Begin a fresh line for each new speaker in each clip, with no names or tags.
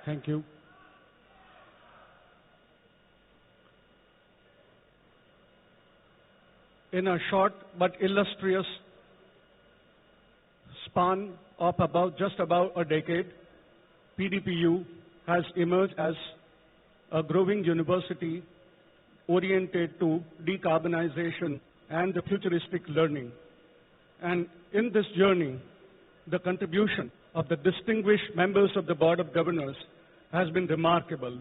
Thank you. In a short but illustrious span of just about a decade, PDPU has emerged as a growing university oriented to decarbonization and the futuristic learning. And in this journey, the contribution of the distinguished members of the Board of Governors has been remarkable.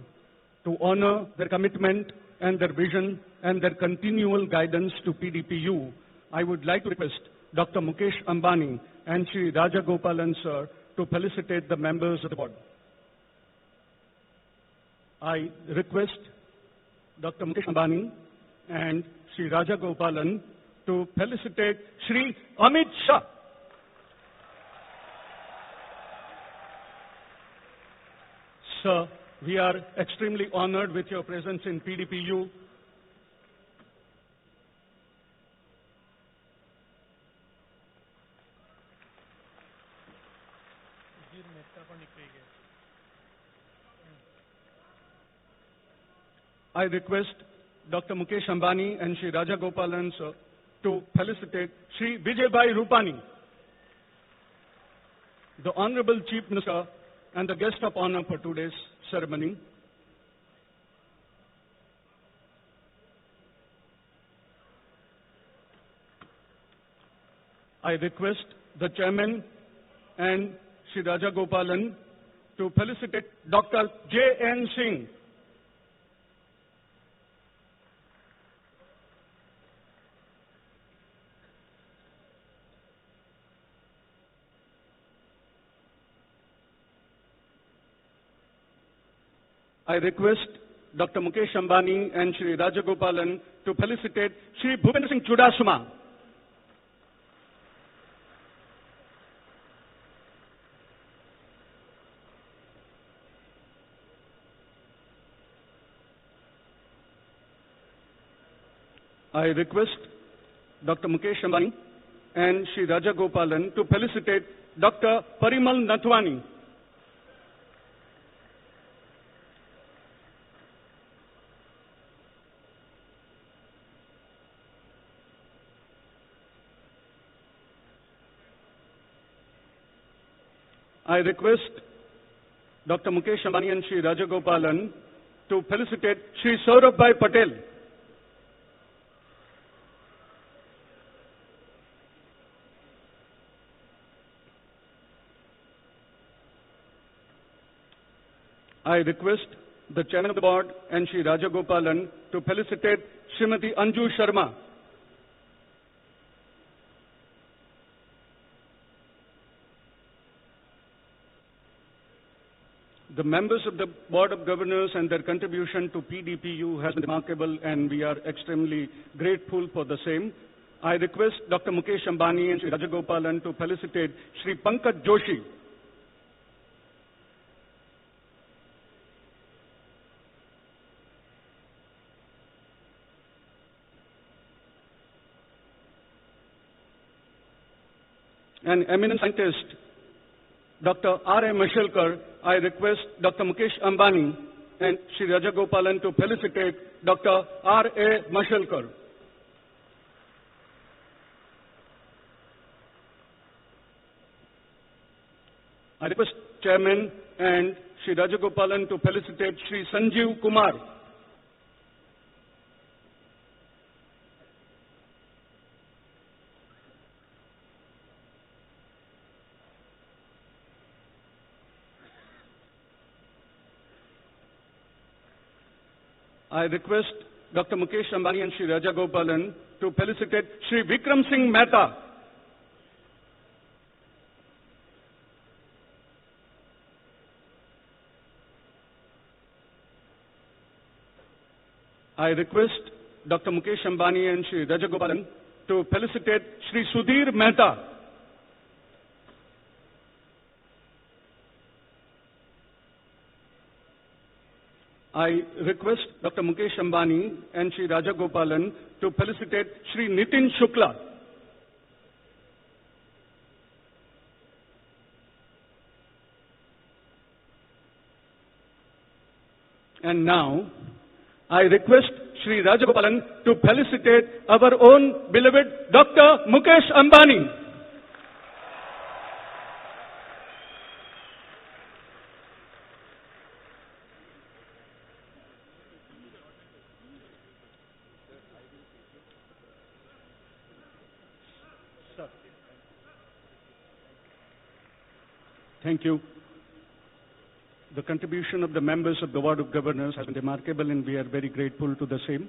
To honor their commitment and their vision and their continual guidance to PDPU, I would like to request Dr. Mukesh Ambani and Shri Rajagopalan sir to felicitate the members of the board. I request Dr. Mukesh Ambani and Shri Rajagopalan to felicitate Shri Amit Shah. Sir, we are extremely honored with your presence in PDPU. I request Dr. Mukesh Ambani and Shri Rajagopalan sir to felicitate Shri Vijaybai Rupani, the Honorable Chief Minister and the guest of honor for today's ceremony. I request the Chairman and Shri Rajagopalan to felicitate Dr. J.N. Singh, I request Dr. Mukesh Ambani and Shri Rajagopalan to felicitate Shri Bhupendra Singh Chudasama. I request Dr. Mukesh Ambani and Shri Rajagopalan to felicitate Dr. Parimal Nathwani. I request Dr. Mukesh Ambani and Shri Rajagopalan to felicitate Shri Saurabhbhai Patel. I request the Chairman of the Board and Shri Rajagopalan to felicitate Srimati Anju Sharma. The members of the Board of Governors and their contribution to PDPU has been remarkable, and we are extremely grateful for the same. I request Dr. Mukesh Ambani and Shri Rajagopalan to felicitate Shri Pankaj Joshi. An eminent scientist, Dr. R.A. Mashelkar, I request Dr. Mukesh Ambani and Shri Rajagopalan to felicitate Dr. R.A. Mashelkar. I request Chairman and Shri Rajagopalan to felicitate Shri Sanjeev Kumar. I request Dr. Mukesh Ambani and Shri Rajagopalan to felicitate Shri Vikram Singh Mehta. I request Dr. Mukesh Ambani and Shri Rajagopalan to felicitate Shri Sudhir Mehta. I request Dr. Mukesh Ambani and Shri Rajagopalan to felicitate Shri Nitin Shukla. And now, I request Shri Rajagopalan to felicitate our own beloved Dr. Mukesh Ambani. Thank you. The contribution of the members of the Board of Governors has been remarkable, and we are very grateful to the same.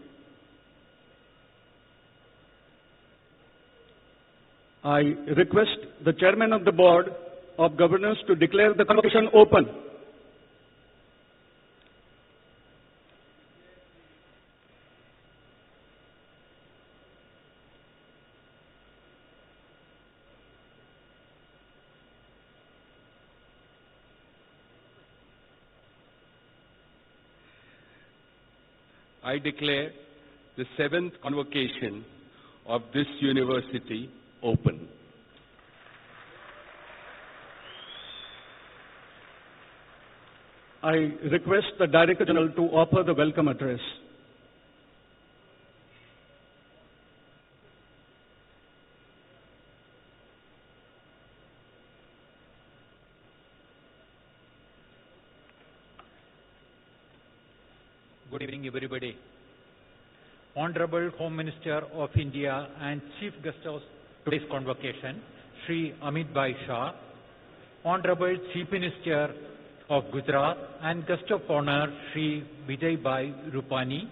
I request the Chairman of the Board of Governors to declare the convocation open.
I declare the 7th convocation of this university open.
I request the Director General to offer the welcome address.
Good evening, everybody. Honorable Home Minister of India and Chief Guest of today's convocation, Shri Amit Bhai Shah, Honorable Chief Minister of Gujarat and Guest of Honor, Shri Vijay Bhai Rupani,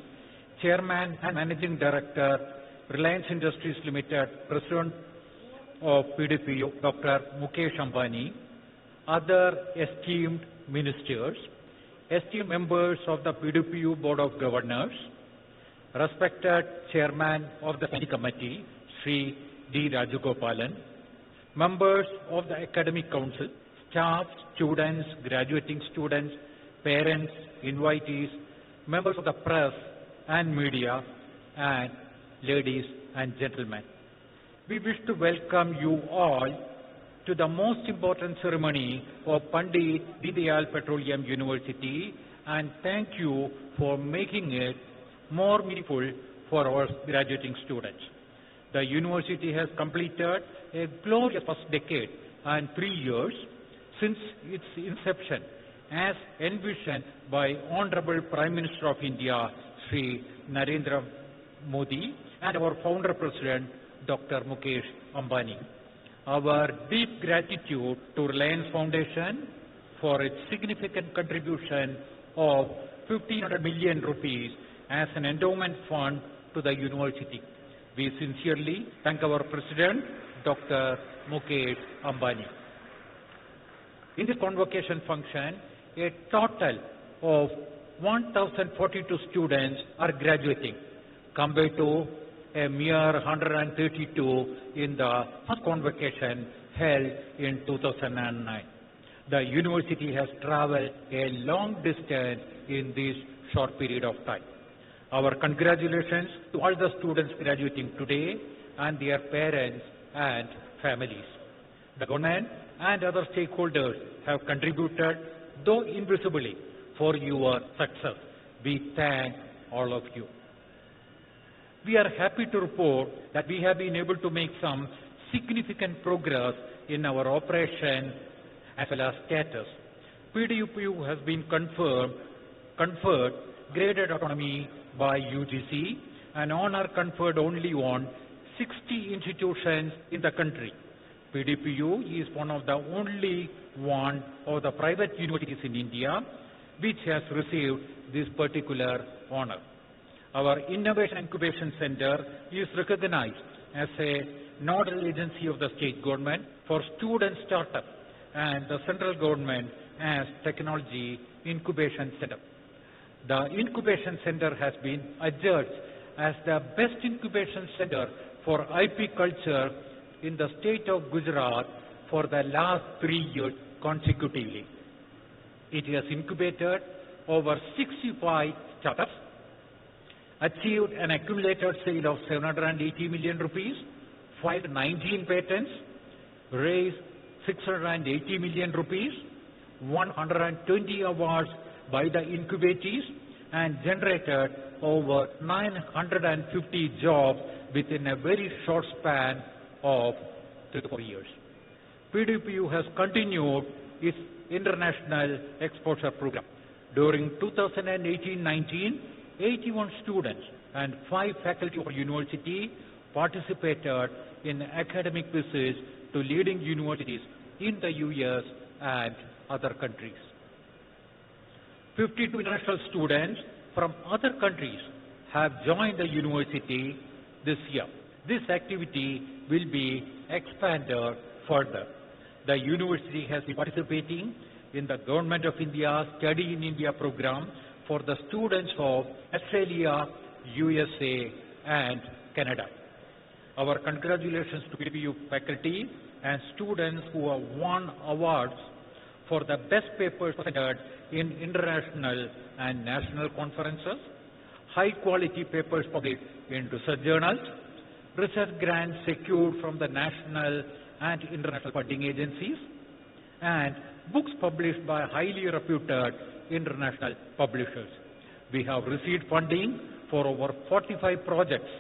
Chairman and Managing Director, Reliance Industries Limited, President of PDPU, Dr. Mukesh Ambani, other esteemed ministers, esteemed members of the PDPU Board of Governors, respected Chairman of the Study Committee, Sri D. Rajagopalan, members of the Academic Council, staff, students, graduating students, parents, invitees, members of the press and media, and ladies and gentlemen. We wish to welcome you all to the most important ceremony of Pandit Dindayal Petroleum University, and thank you for making it more meaningful for our graduating students. The university has completed a glorious first decade and 3 years since its inception, as envisioned by Honorable Prime Minister of India, Sri Narendra Modi, and our founder president, Dr. Mukesh Ambani. Our deep gratitude to Reliance Foundation for its significant contribution of 1,500 million rupees as an endowment fund to the university. We sincerely thank our President, Dr. Mukesh Ambani. In this convocation function, a total of 1,042 students are graduating, compared to a mere 132 in the first convocation held in 2009. The university has traveled a long distance in this short period of time. Our congratulations to all the students graduating today and their parents and families. The government and other stakeholders have contributed, though invisibly, for your success. We thank all of you. We are happy to report that we have been able to make some significant progress in our operation as well as status. PDPU has been conferred graded autonomy by UGC, an honor conferred only on 60 institutions in the country. PDPU is one of the only one of the private universities in India which has received this particular honor. Our Innovation Incubation Center is recognized as a nodal agency of the state government for student startup and the central government as Technology Incubation Center. The Incubation Center has been adjudged as the best incubation center for IP culture in the state of Gujarat for the last 3 years consecutively. It has incubated over 65 startups, achieved an accumulated sale of 780 million rupees, filed 19 patents, raised 680 million rupees, 120 awards by the incubatees, and generated over 950 jobs within a very short span of 3 to 4 years. PDPU has continued its international exposure program. During 2018-19, 81 students and 5 faculty of our university participated in academic visits to leading universities in the US and other countries. 52 international students from other countries have joined the university this year. This activity will be expanded further. The university has been participating in the Government of India Study in India program for the students of Australia, USA and Canada. Our congratulations to PDPU faculty and students who have won awards for the best papers presented in international and national conferences, high quality papers published in research journals, research grants secured from the national and international funding agencies, and books published by highly reputed international publishers. We have received funding for over 45 projects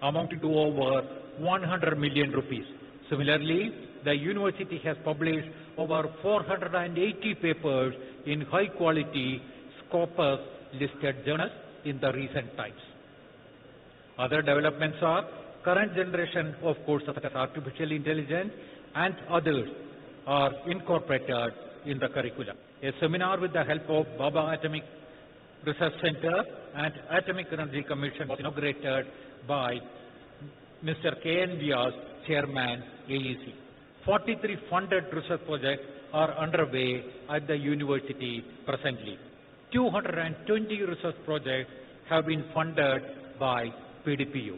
amounting to over 100 million rupees. Similarly, the university has published over 480 papers in high quality Scopus listed journals in the recent times. Other developments are current generation of courses such as artificial intelligence and others are incorporated in the curriculum. A seminar with the help of Baba Atomic Research Center and Atomic Energy Commission was inaugurated by Mr. K.N. Vyas, Chairman, AEC. 43 funded research projects are underway at the university presently. 220 research projects have been funded by PDPU.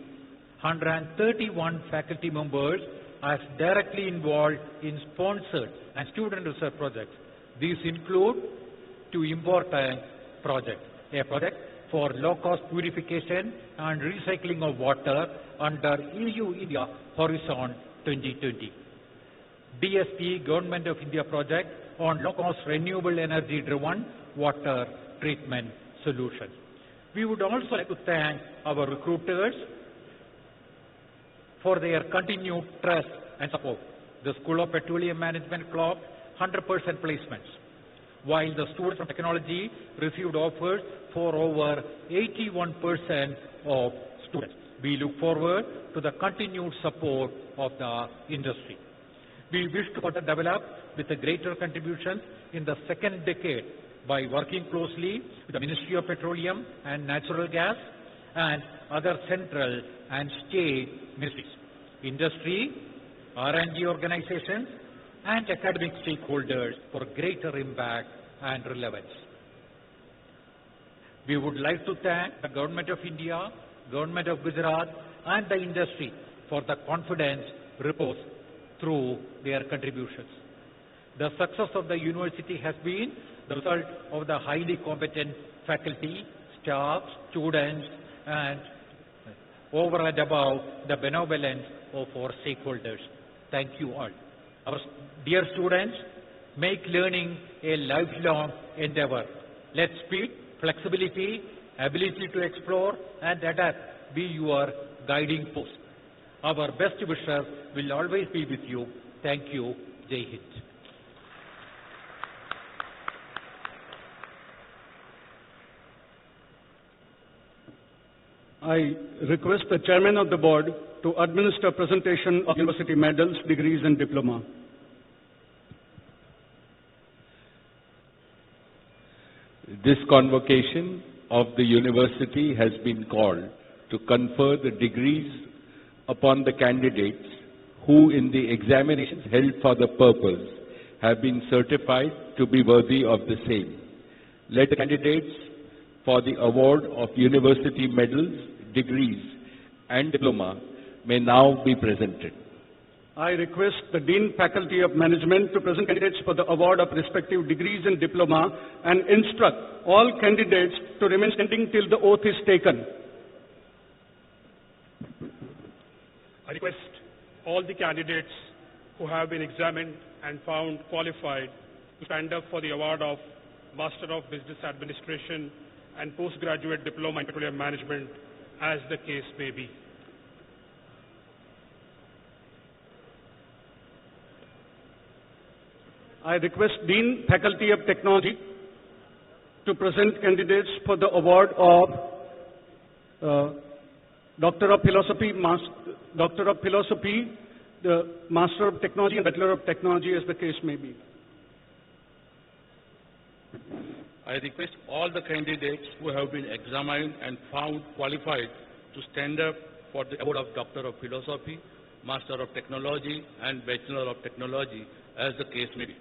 131 faculty members are directly involved in sponsored and student research projects. These include 2 important projects. A project for low-cost purification and recycling of water under EU-India Horizon 2020. DSP Government of India project on low-cost renewable energy-driven water treatment solutions. We would also like to thank our recruiters for their continued trust and support. The School of Petroleum Management clocked 100% placements, while the students from technology received offers for over 81% of students. We look forward to the continued support of the industry. We wish to further develop with a greater contribution in the second decade by working closely with the Ministry of Petroleum and Natural Gas and other central and state ministries, industry, R&D organizations, and academic stakeholders for greater impact and relevance. We would like to thank the Government of India, Government of Gujarat, and the industry for the confidence reposed through their contributions. The success of the university has been the result of the highly competent faculty, staff, students, and over and above the benevolence of our stakeholders. Thank you all. Our dear students, make learning a lifelong endeavor. Let speed, flexibility, ability to explore and adapt be your guiding post. Our best wishes will always be with you. Thank you. Jai Hind.
I request the Chairman of the Board to administer presentation of university medals, degrees and diploma.
This convocation of the university has been called to confer the degrees upon the candidates who in the examinations held for the purpose have been certified to be worthy of the same. Let the candidates for the award of university medals, degrees and diploma may now be presented.
I request the Dean Faculty of Management to present candidates for the award of respective degrees and diploma and instruct all candidates to remain standing till the oath is taken.
I request all the candidates who have been examined and found qualified to stand up for the award of Master of Business Administration and postgraduate diploma in petroleum management, as the case may be.
I request Dean, Faculty of Technology, to present candidates for the award of Doctor of Philosophy, the Master of Technology, and Bachelor of Technology, as the case may be.
I request all the candidates who have been examined and found qualified to stand up for the award of Doctor of Philosophy, Master of Technology, and Bachelor of Technology, as the case may be.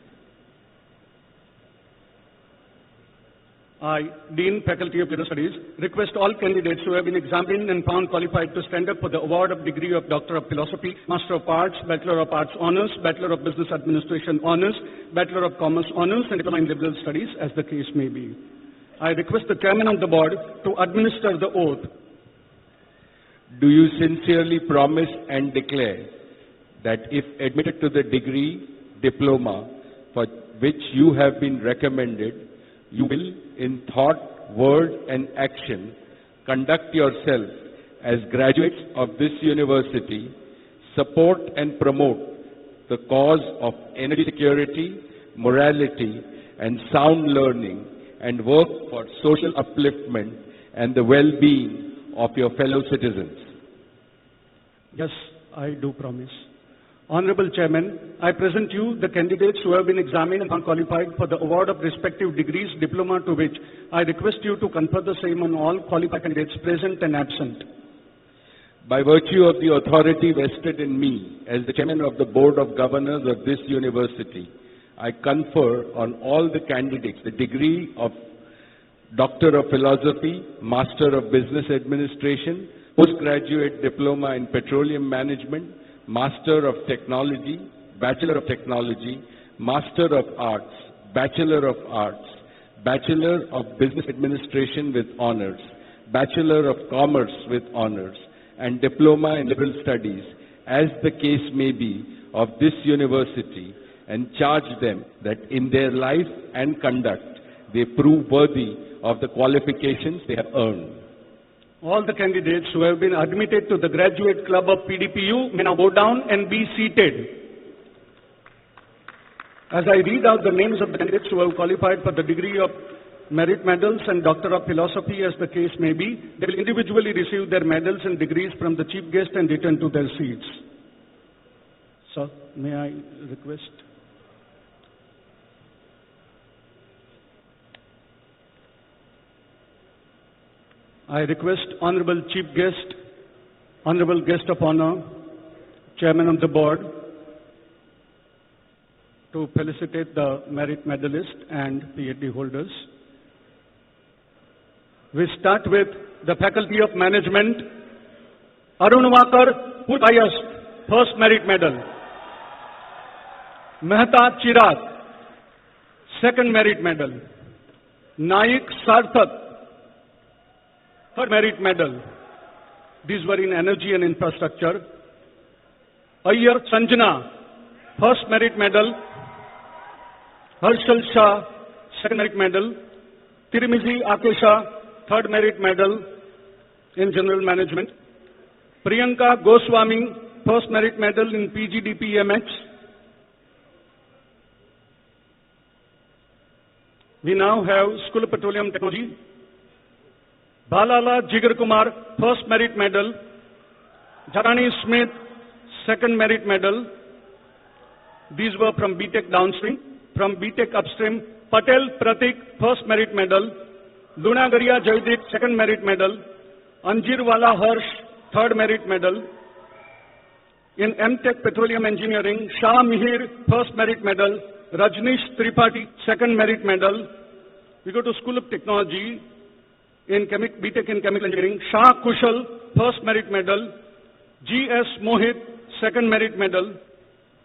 I, Dean, Faculty of Business Studies, request all candidates who have been examined and found qualified to stand up for the award of degree of Doctor of Philosophy, Master of Arts, Bachelor of Arts Honours, Bachelor of Business Administration Honours, Bachelor of Commerce Honours, and Diploma in Liberal Studies, as the case may be. I request the Chairman of the Board to administer the oath.
Do you sincerely promise and declare that if admitted to the degree, diploma, for which you have been recommended, you will, in thought, word, and action, conduct yourself as graduates of this university, support and promote the cause of energy security, morality, and sound learning, and work for social upliftment and the well-being of your fellow citizens?
Yes, I do promise. Honorable Chairman, I present you the candidates who have been examined and found qualified for the award of respective degrees, diploma, to which I request you to confer the same on all qualified candidates present and absent.
By virtue of the authority vested in me as the Chairman of the Board of Governors of this university, I confer on all the candidates the degree of Doctor of Philosophy, Master of Business Administration, Postgraduate Diploma in Petroleum Management, Master of Technology, Bachelor of Technology, Master of Arts, Bachelor of Arts, Bachelor of Business Administration with Honours, Bachelor of Commerce with Honours, and Diploma in Liberal Studies, as the case may be, of this university, and charge them that in their life and conduct they prove worthy of the qualifications they have earned.
All the candidates who have been admitted to the Graduate Club of PDPU may now go down and be seated. As I read out the names of the candidates who have qualified for the degree of merit medals and Doctor of Philosophy, as the case may be, they will individually receive their medals and degrees from the Chief Guest and return to their seats. So, may I request? I request Honorable Chief Guest, Honorable Guest of Honor, Chairman of the Board, to felicitate the merit medalists and PhD holders. We start with the Faculty of Management. Arun Wakar, who highest, first merit medal. Mehta Chirag, second merit medal. Naik Sarthak, third merit medal. These were in energy and infrastructure. Ayyar Sanjana, first merit medal. Harshal Shah, second merit medal. Tirmizi Akesha, third merit medal in general management. Priyanka Goswami, first merit medal in PGDPMH. We now have School of Petroleum Technology. Balala Jigar Kumar, first merit medal. Jarani Smith, second merit medal. These were from BTech downstream. From BTech upstream, Patel Pratik, first merit medal. Lunagaria Jaideep, second merit medal. Anjirwala Harsh, third merit medal. In MTech Petroleum Engineering, Shah Mihir, first merit medal. Rajnish Tripathi, second merit medal. We go to School of Technology. In BTech in Chemical Engineering, Shah Kushal, first merit medal. G.S. Mohit, second merit medal.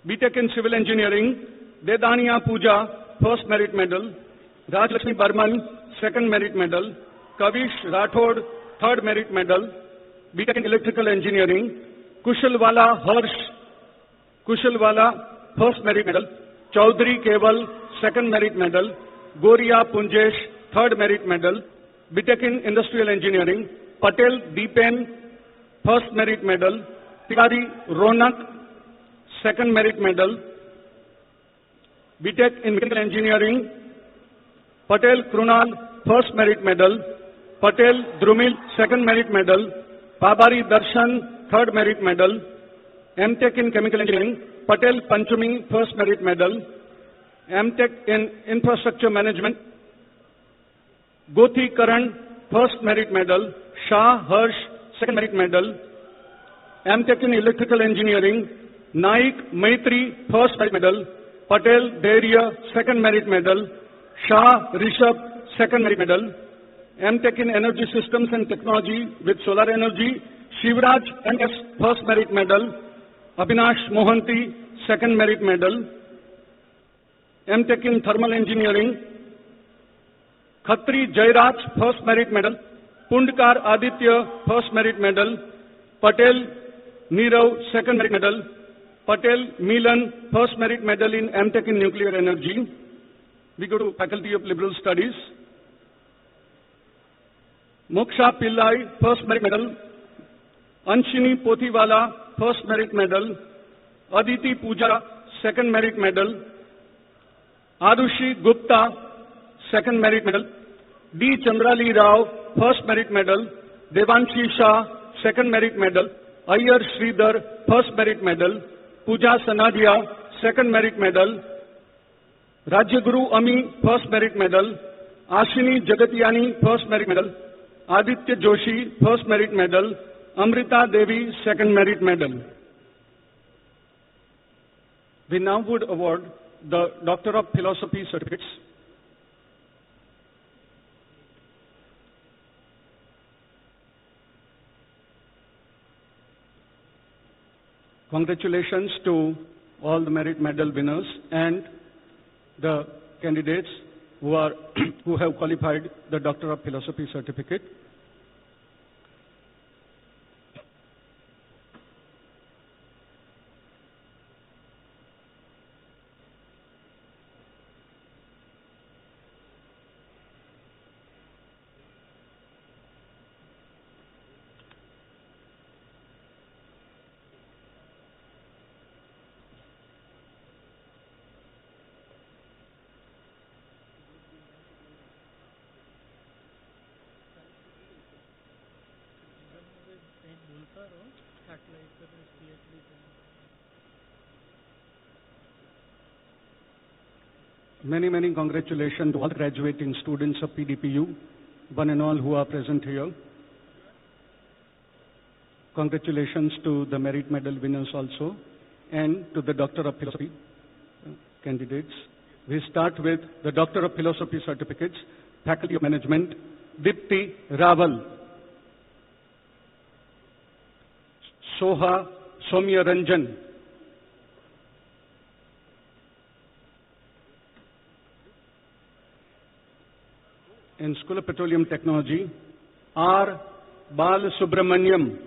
BTech in Civil Engineering, Dedania Pooja, first merit medal. Rajlakshmi Burman, second merit medal. Kavish Rathod, third merit medal. BTech in Electrical Engineering, Kushalwala Harsh, Kushalwala, first merit medal. Chaudhary Keval, second merit medal. Goria Punjesh, third merit medal. BTech in Industrial Engineering, Patel Deepen, first merit medal, Tiwari Ronak, second merit medal, BTech in Mechanical Engineering, Patel Krunal, first merit medal, Patel Drumil, second merit medal, Babari Darshan, third merit medal, MTech in Chemical Engineering, Patel Panchami, first merit medal, MTech in Infrastructure Management, Gothi Karan, first merit medal, Shah Harsh, second merit medal, MTech in Electrical Engineering, Naik Maitri, first merit medal, Patel Daria, second merit medal, Shah Rishabh, second merit medal, MTech in Energy Systems and Technology with Solar Energy, Shivraj NS, first merit medal, Abhinash Mohanty, second merit medal, MTech in Thermal Engineering, Khatri Jairaj, first merit medal, Pundkar Aditya, first merit medal, Patel Nirav, second merit medal, Patel Milan, first merit medal in MTech in Nuclear Energy. We go to Faculty of Liberal Studies. Moksha Pillai, first merit medal, Anshini Pothiwala, first merit medal, Aditi Puja, second merit medal, Arushi Gupta, second merit medal, D. Chandrali Rao, first merit medal, Devanshi Shah, second merit medal, Ayyar Sridhar, first merit medal, Pooja Sanadia, second merit medal, Rajyaguru Ami, first merit medal, Ashini Jagatiani, first merit medal, Aditya Joshi, first merit medal, Amrita Devi, second merit medal. We now would award the Doctor of Philosophy certificates. Congratulations to all the merit medal winners and the candidates who have qualified the Doctor of Philosophy certificate. Many, many congratulations to all the graduating students of PDPU, one and all who are present here. Congratulations to the merit medal winners also, and to the Doctor of Philosophy candidates. We start with the Doctor of Philosophy certificates, Faculty of Management, Dipti Raval, Soha Somya Ranjan, in School of Petroleum Technology, R. Bal Subramaniam,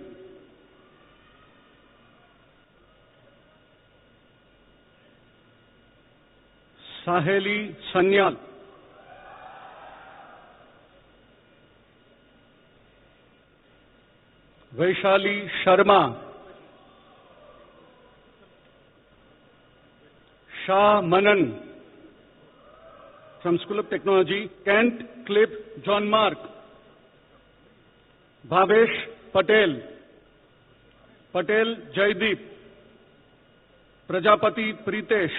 Saheli Sanyal, Vaishali Sharma, Shah Manan, from School of Technology, Kent Cliff John Mark, Bhavesh Patel, Patel Jaideep, Prajapati Pritesh,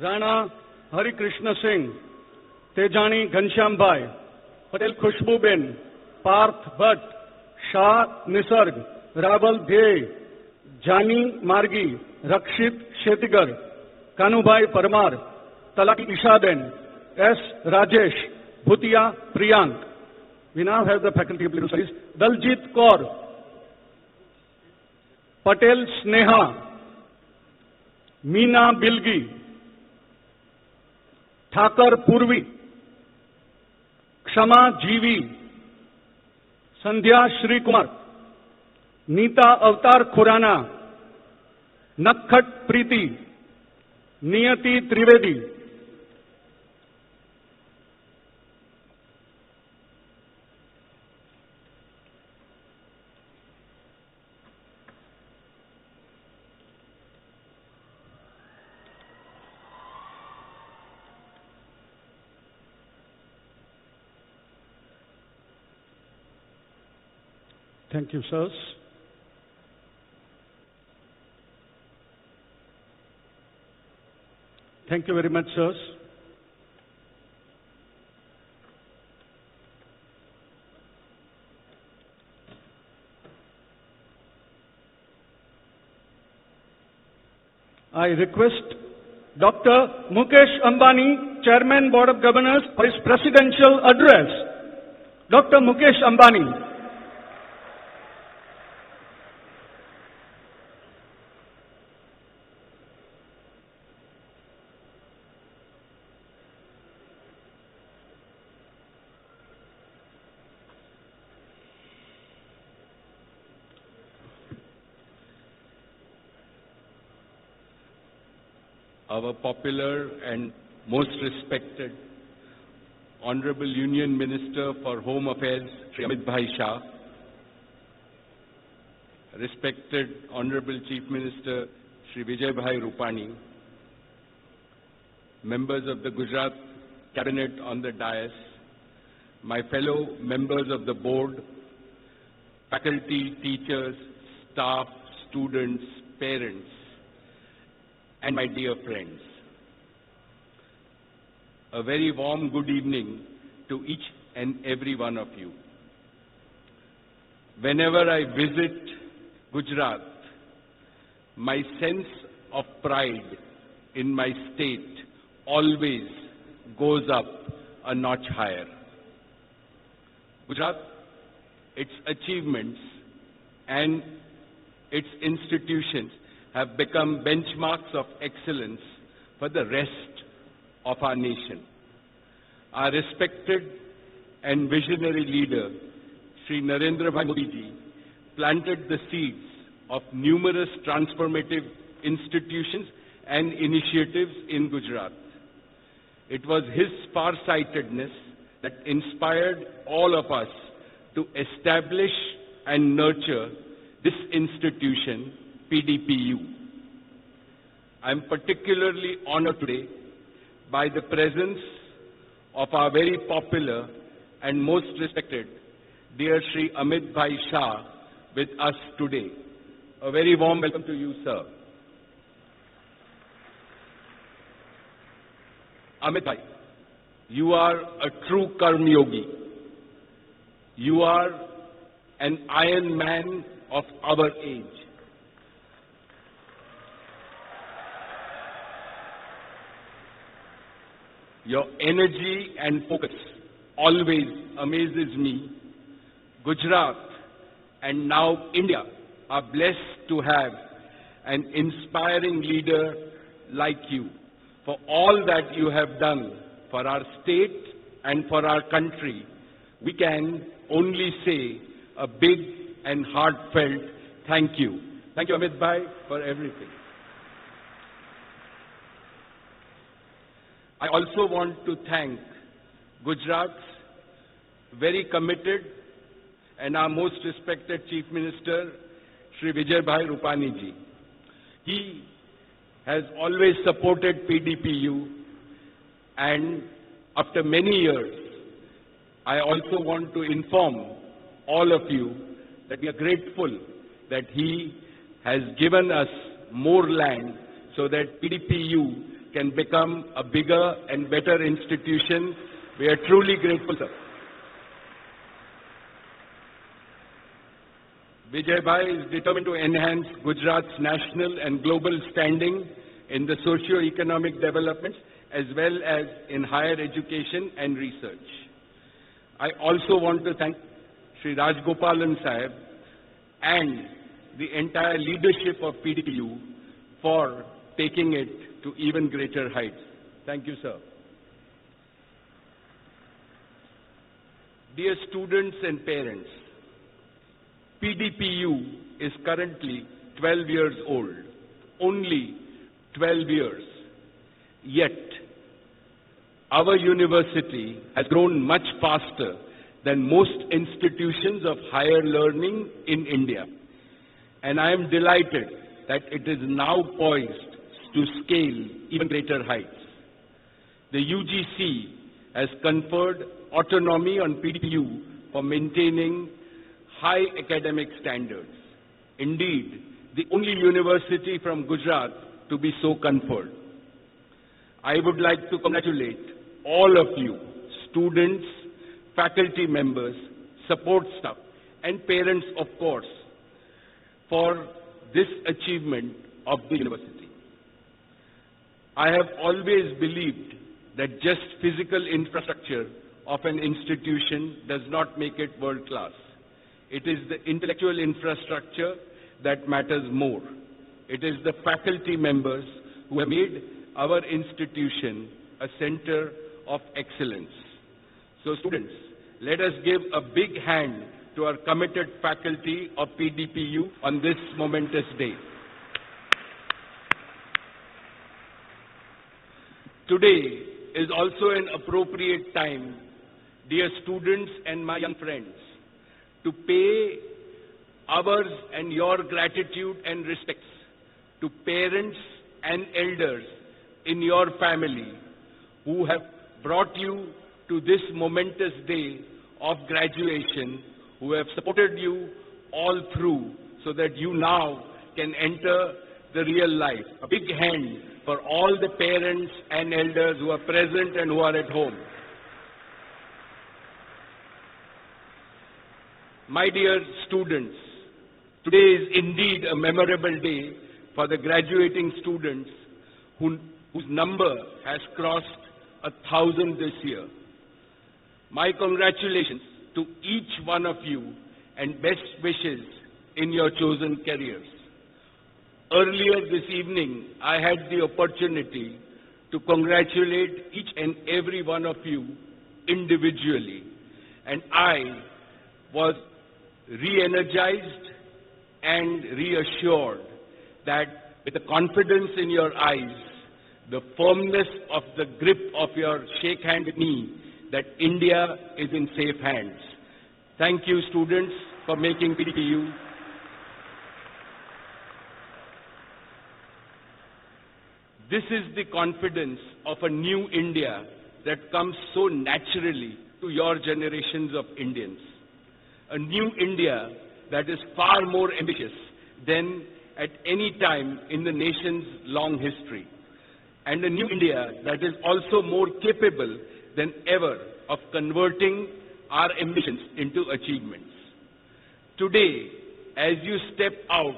Rana Hari Krishna Singh, Tejani Ghanshyam Bhai, Patel Khushbu Ben, Parth Bhatt, Shah Nisarg, Raval Dhey, Jani Margi, Rakshit Shetigar, Kanubhai Parmar, Talaki Ishaben, S. Rajesh, Bhutia Priyank. We now have the Faculty of Legal Studies. Daljit Kaur, Patel Sneha, Meena Bilgi, Thakar Purvi, Kshama Jeevi, Sandhya Shri Kumar, Neeta Avatar Khurana, Nakhat Preeti, Niyati Trivedi, Thank you, sirs. Thank you very much, sirs. I request Dr. Mukesh Ambani, Chairman, Board of Governors, for his presidential address. Dr. Mukesh Ambani.
Our popular and most respected Honorable Union Minister for Home Affairs, Shri Amit Bhai Shah, respected Honorable Chief Minister, Shri Vijay Bhai Rupani, members of the Gujarat Cabinet on the dais, my fellow members of the board, faculty, teachers, staff, students, parents, and my dear friends. A very warm good evening to each and every one of you. Whenever I visit Gujarat, my sense of pride in my state always goes up a notch higher. Gujarat, its achievements and its institutions have become benchmarks of excellence for the rest of our nation. Our respected and visionary leader, Shri Narendra Bhai Modi ji, planted the seeds of numerous transformative institutions and initiatives in Gujarat. It was his farsightedness that inspired all of us to establish and nurture this institution, PDPU. I am particularly honored today by the presence of our very popular and most respected dear Shri Amit Bhai Shah with us today. A very warm welcome to you, sir. Amit Bhai, you are a true Karma Yogi. You are an Iron Man of our age. Your energy and focus always amazes me. Gujarat and now India are blessed to have an inspiring leader like you. For all that you have done for our state and for our country, we can only say a big and heartfelt thank you. Thank you, Amit Bhai, for everything. I also want to thank Gujarat's very committed and our most respected Chief Minister, Shri Vijay Bhai Rupani ji. He has always supported PDPU, and after many years, I also want to inform all of you that we are grateful that he has given us more land so that PDPU can become a bigger and better institution. We are truly grateful, sir. Vijay Bhai is determined to enhance Gujarat's national and global standing in the socio-economic developments as well as in higher education and research. I also want to thank Shri Rajgopalan Sahib and the entire leadership of PDPU for taking it to even greater heights. Thank you, sir. Dear students and parents, PDPU is currently 12 years old, only 12 years. Yet, our university has grown much faster than most institutions of higher learning in India. And I am delighted that it is now poised to scale even greater heights. The UGC has conferred autonomy on PDPU for maintaining high academic standards. Indeed, the only university from Gujarat to be so conferred. I would like to congratulate all of you, students, faculty members, support staff, and parents, of course, for this achievement of the university. I have always believed that just physical infrastructure of an institution does not make it world class. It is the intellectual infrastructure that matters more. It is the faculty members who have made our institution a center of excellence. So students, let us give a big hand to our committed faculty of PDPU on this momentous day. Today is also an appropriate time, dear students and my young friends, to pay ours and your gratitude and respects to parents and elders in your family who have brought you to this momentous day of graduation, who have supported you all through so that you now can enter the real life. A big hand for all the parents and elders who are present and who are at home. My dear students, today is indeed a memorable day for the graduating students whose number has crossed 1,000 this year. My congratulations to each one of you and best wishes in your chosen careers. Earlier this evening, I had the opportunity to congratulate each and every one of you individually, and I was re-energized and reassured that with the confidence in your eyes, the firmness of the grip of your shake hand with me, that India is in safe hands. Thank you, students, for making PDPU. This is the confidence of a new India that comes so naturally to your generations of Indians. A new India that is far more ambitious than at any time in the nation's long history. And a new India that is also more capable than ever of converting our ambitions into achievements. Today, as you step out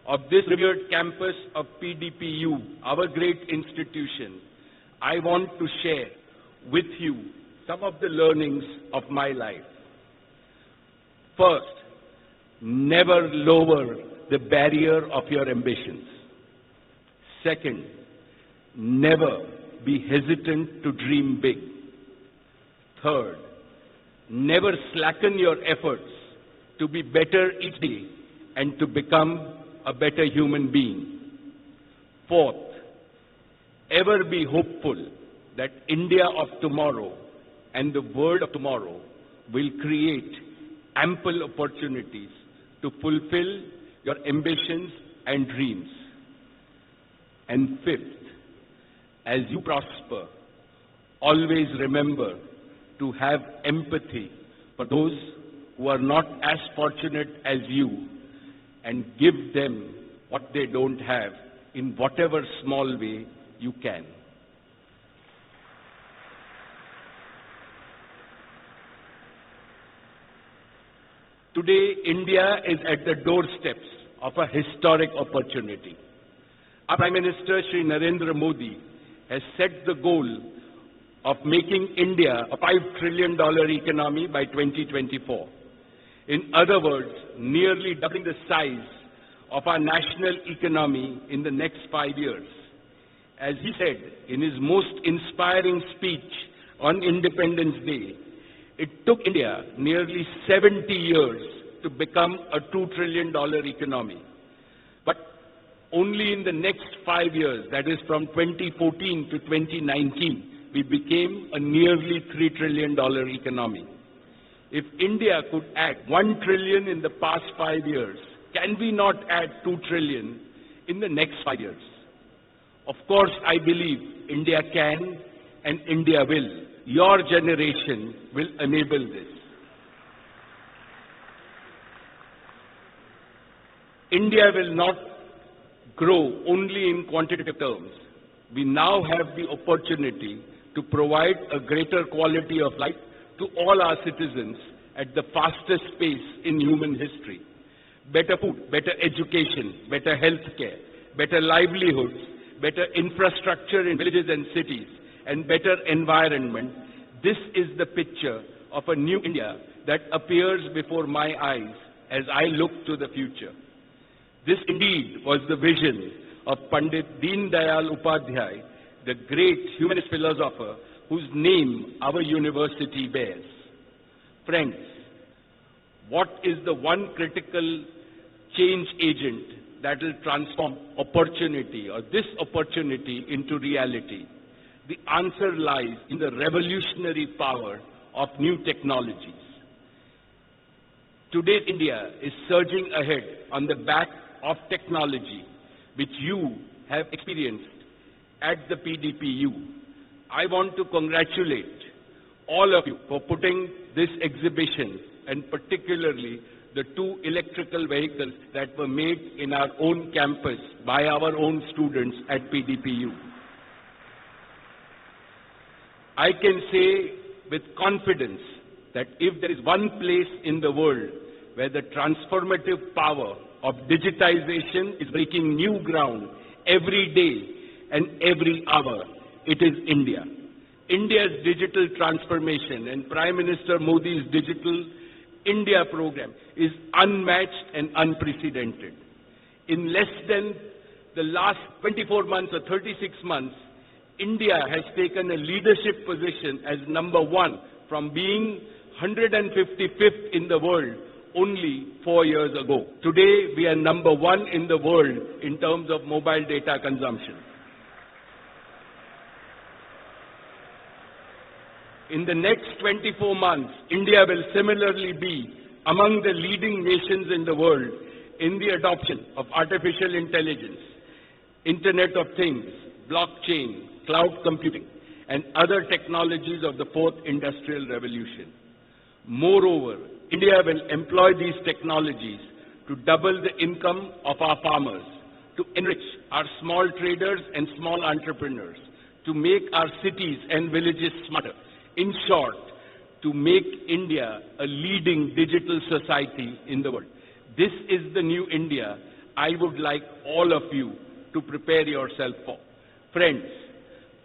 of this revered campus of PDPU, our great institution, I want to share with you some of the learnings of my life. First, never lower the barrier of your ambitions. Second, never be hesitant to dream big. Third, never slacken your efforts to be better each day and to become a better human being. Fourth, ever be hopeful that India of tomorrow and the world of tomorrow will create ample opportunities to fulfill your ambitions and dreams. And fifth, as you prosper, always remember to have empathy for those who are not as fortunate as you and give them what they don't have in whatever small way you can. Today, India is at the doorsteps of a historic opportunity. Our Prime Minister, Shri Narendra Modi, has set the goal of making India a $5 trillion economy by 2024. In other words, nearly doubling the size of our national economy in the next 5 years. As he said in his most inspiring speech on Independence Day, it took India nearly 70 years to become a $2 trillion economy. But only in the next 5 years, that is from 2014 to 2019, we became a nearly $3 trillion economy. If India could add 1 trillion in the past 5 years, can we not add 2 trillion in the next 5 years? Of course, I believe India can and India will. Your generation will enable this. India will not grow only in quantitative terms. We now have the opportunity to provide a greater quality of life to all our citizens at the fastest pace in human history. Better food, better education, better health care, better livelihoods, better infrastructure in villages and cities, and better environment. This is the picture of a new India that appears before my eyes as I look to the future. This indeed was the vision of Pandit Deen Dayal Upadhyay, the great humanist philosopher whose name our university bears. Friends, what is the one critical change agent that will transform opportunity or this opportunity into reality? The answer lies in the revolutionary power of new technologies. Today's India is surging ahead on the back of technology, which you have experienced at the PDPU. I want to congratulate all of you for putting this exhibition, and particularly the 2 electrical vehicles that were made in our own campus by our own students at PDPU. I can say with confidence that if there is one place in the world where the transformative power of digitization is breaking new ground every day and every hour, it is India. India's digital transformation and Prime Minister Modi's Digital India program is unmatched and unprecedented. In less than the last 24 months or 36 months, India has taken a leadership position as #1 from being 155th in the world only 4 years ago. Today, we are #1 in the world in terms of mobile data consumption. In the next 24 months, India will similarly be among the leading nations in the world in the adoption of artificial intelligence, Internet of Things, blockchain, cloud computing, and other technologies of the 4th industrial revolution. Moreover, India will employ these technologies to double the income of our farmers, to enrich our small traders and small entrepreneurs, to make our cities and villages smarter. In short, to make India a leading digital society in the world. This is the new India I would like all of you to prepare yourself for. Friends,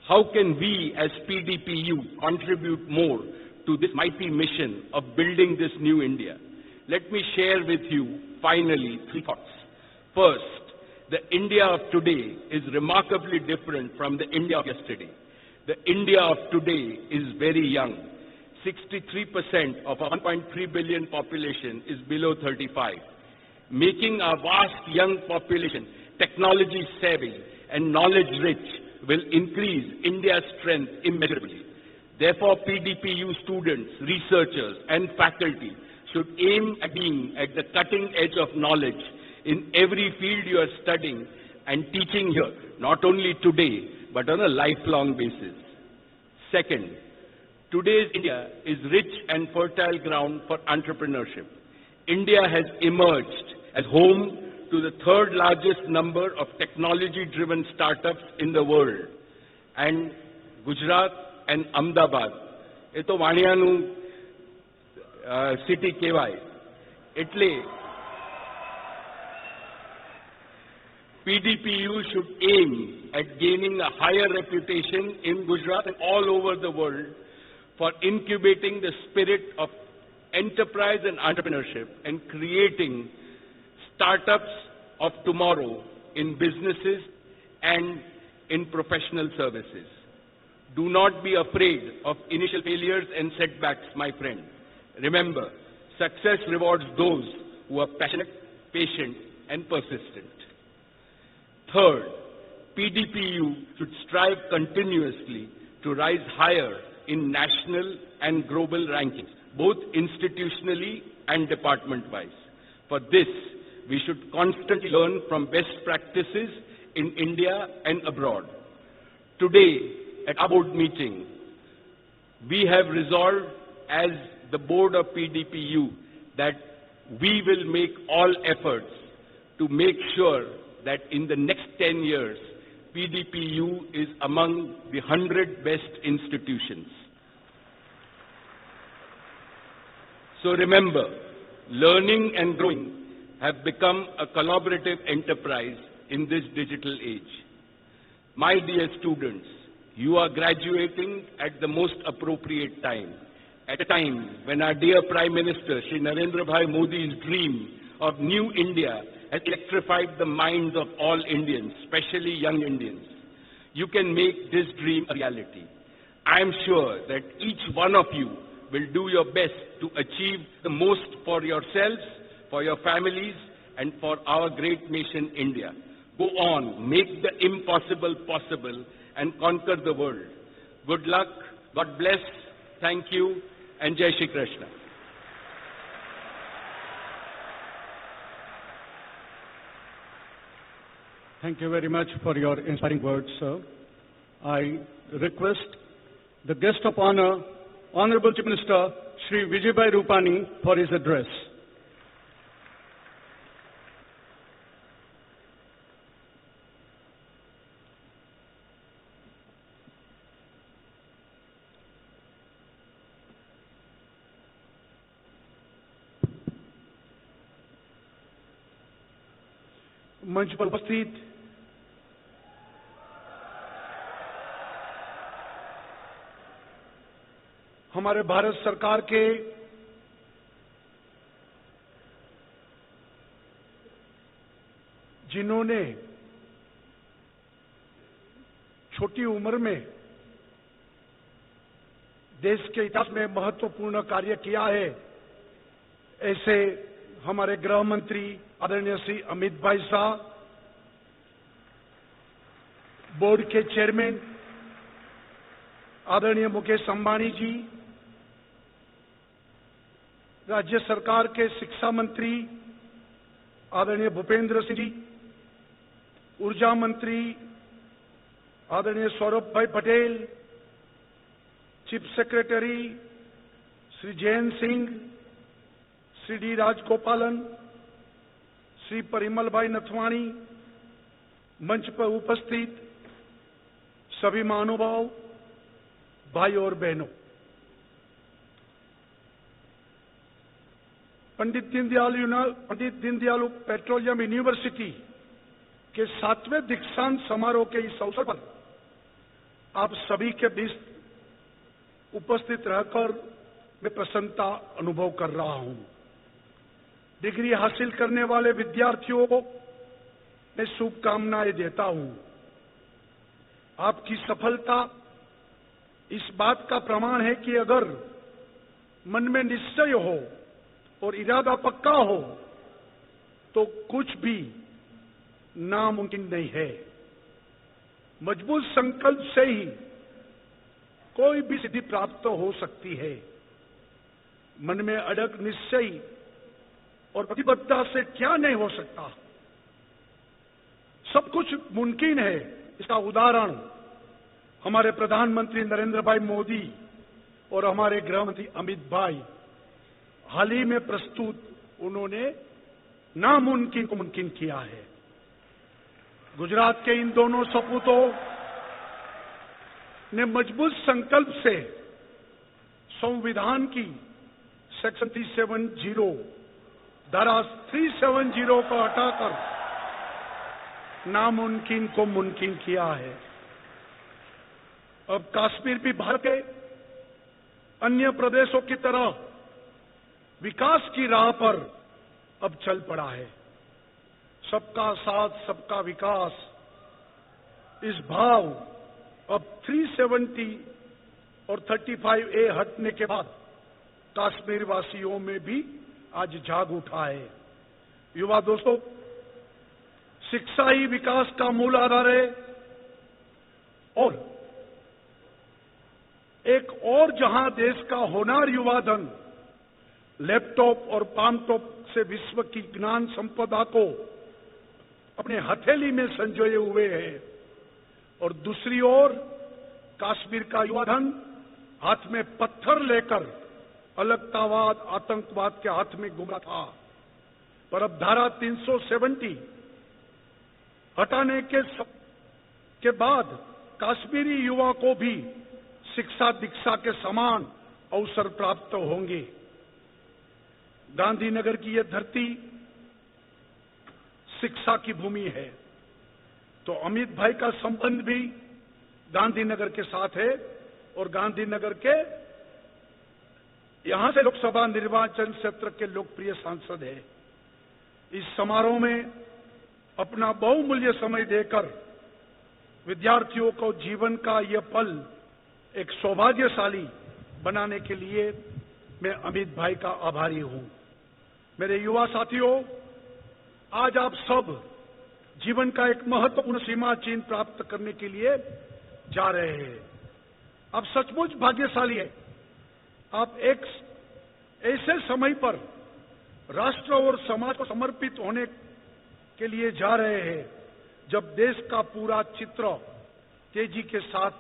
how can we as PDPU contribute more to this mighty mission of building this new India? Let me share with you, finally, 3 thoughts. First, the India of today is remarkably different from the India of yesterday. The India of today is very young. 63% of our 1.3 billion population is below 35. Making our vast young population technology savvy and knowledge rich will increase India's strength immeasurably. Therefore, PDPU students, researchers, and faculty should aim at being at the cutting edge of knowledge in every field you are studying and teaching here, not only today, but on a lifelong basis. Second, today's India is rich and fertile ground for entrepreneurship. India has emerged as home to the 3rd largest number of technology-driven startups in the world. And Gujarat and Ahmedabad, એ તો વાણિયાનું city કહેવાય. એટલે PDPU should aim at gaining a higher reputation in Gujarat and all over the world for incubating the spirit of enterprise and entrepreneurship and creating startups of tomorrow in businesses and in professional services. Do not be afraid of initial failures and setbacks, my friend. Remember, success rewards those who are passionate, patient, and persistent. Third, PDPU should strive continuously to rise higher in national and global rankings, both institutionally and department-wise. For this, we should constantly learn from best practices in India and abroad. Today, at our board meeting, we have resolved as the board of PDPU that we will make all efforts to make sure that in the next 10 years, PDPU is among the 100 best institutions. So remember, learning and growing have become a collaborative enterprise in this digital age. My dear students, you are graduating at the most appropriate time, at a time when our dear Prime Minister, Shri Narendra Bhai Modi's dream of New India has electrified the minds of all Indians, especially young Indians. You can make this dream a reality. I am sure that each one of you will do your best to achieve the most for yourselves, for your families, and for our great nation, India. Go on, make the impossible possible, and conquer the world. Good luck, God bless, thank you, and Jai Shri Krishna.
Thank you very much for your inspiring words, sir. I request the guest of honor, Honorable Chief Minister, Shri Vijayabhai Rupani, for his address. मंच पर उपस्थित हमारे भारत सरकार के जिन्होंने छोटी उम्र में देश के इतिहास में महत्वपूर्ण कार्य किया है, ऐसे हमारे गृह मंत्री आदरणीय श्री अमित भाई शाह, बोर्ड के चेयरमैन आदरणीय मुकेश अंबानी जी, राज्य सरकार के शिक्षा मंत्री आदरणीय भूपेंद्र सिंह जी, ऊर्जा मंत्री आदरणीय सौरभ भाई Patel, chief secretary Shri Jayant Singh, Shri D Rajagopalan, Shri Parimal भाई नथवाणी, मंच पर उपस्थित सभी महानुभाव, भाई और बहनों, पंडित दीनदयाल पेट्रोलियम यूनिवर्सिटी के 7वें दीक्षांत समारोह के इस अवसर पर आप सभी के बीच उपस्थित रहकर मैं प्रसन्नता अनुभव कर रहा हूं। डिग्री हासिल करने वाले विद्यार्थियों को मैं शुभकामनाएं देता हूं। आपकी सफलता इस बात का प्रमाण है कि अगर मन में निश्चय हो और इरादा पक्का हो तो कुछ भी नामुमकिन नहीं है। मजबूत संकल्प से ही कोई भी सिद्धि प्राप्त हो सकती है। मन में अड़ग निश्चय और प्रतिबद्धता से क्या नहीं हो सकता, सब कुछ मुमकिन है। इसका उदाहरण हमारे प्रधानमंत्री नरेंद्र भाई मोदी और हमारे गृह मंत्री अमित भाई हाल ही में प्रस्तुत, उन्होंने नामुमकिन को मुमकिन किया है। गुजरात के इन दोनों सपूतों ने मजबूत संकल्प से संविधान की सेक्शन 370 धारा 370 को हटाकर नामुमकिन को मुमकिन किया है। अब कश्मीर भी भारत के अन्य प्रदेशों की तरह विकास की राह पर अब चल पड़ा है। सबका साथ सबका विकास, इस भाव अब 370 और 35A हटने के बाद कश्मीर वासियों में भी आज जाग उठा है। युवा दोस्तों, शिक्षा ही विकास का मूल आधार है और एक और जहां देश का होनहार युवा धन लैपटॉप और पामटॉप से विश्व की ज्ञान संपदा को अपने हथेली में संजोए हुए है और दूसरी ओर कश्मीर का युवा धन हाथ में पत्थर लेकर अलगतावाद, आतंकवाद के हाथ में गुम रहा था।
पर अब धारा 370 हटाने के बाद कश्मीरी युवा को भी शिक्षा दीक्षा के समान अवसर प्राप्त होंगे। गांधीनगर की यह धरती शिक्षा की भूमि है, तो अमित भाई का संबंध भी गांधीनगर के साथ है और गांधीनगर के यहां से लोकसभा निर्वाचन क्षेत्र के लोकप्रिय सांसद है। इस समारोह में अपना बहुमूल्य समय देकर विद्यार्थियों को जीवन का यह पल एक सौभाग्यशाली बनाने के लिए मैं अमित भाई का आभारी हूं। मेरे युवा साथियों, आज आप सब जीवन का एक महत्वपूर्ण सीमा चिन्ह प्राप्त करने के लिए जा रहे हैं। आप सचमुच भाग्यशाली हैं। आप एक ऐसे समय पर राष्ट्र और समाज को समर्पित होने के लिए जा रहे हैं जब देश का पूरा चित्र तेजी के साथ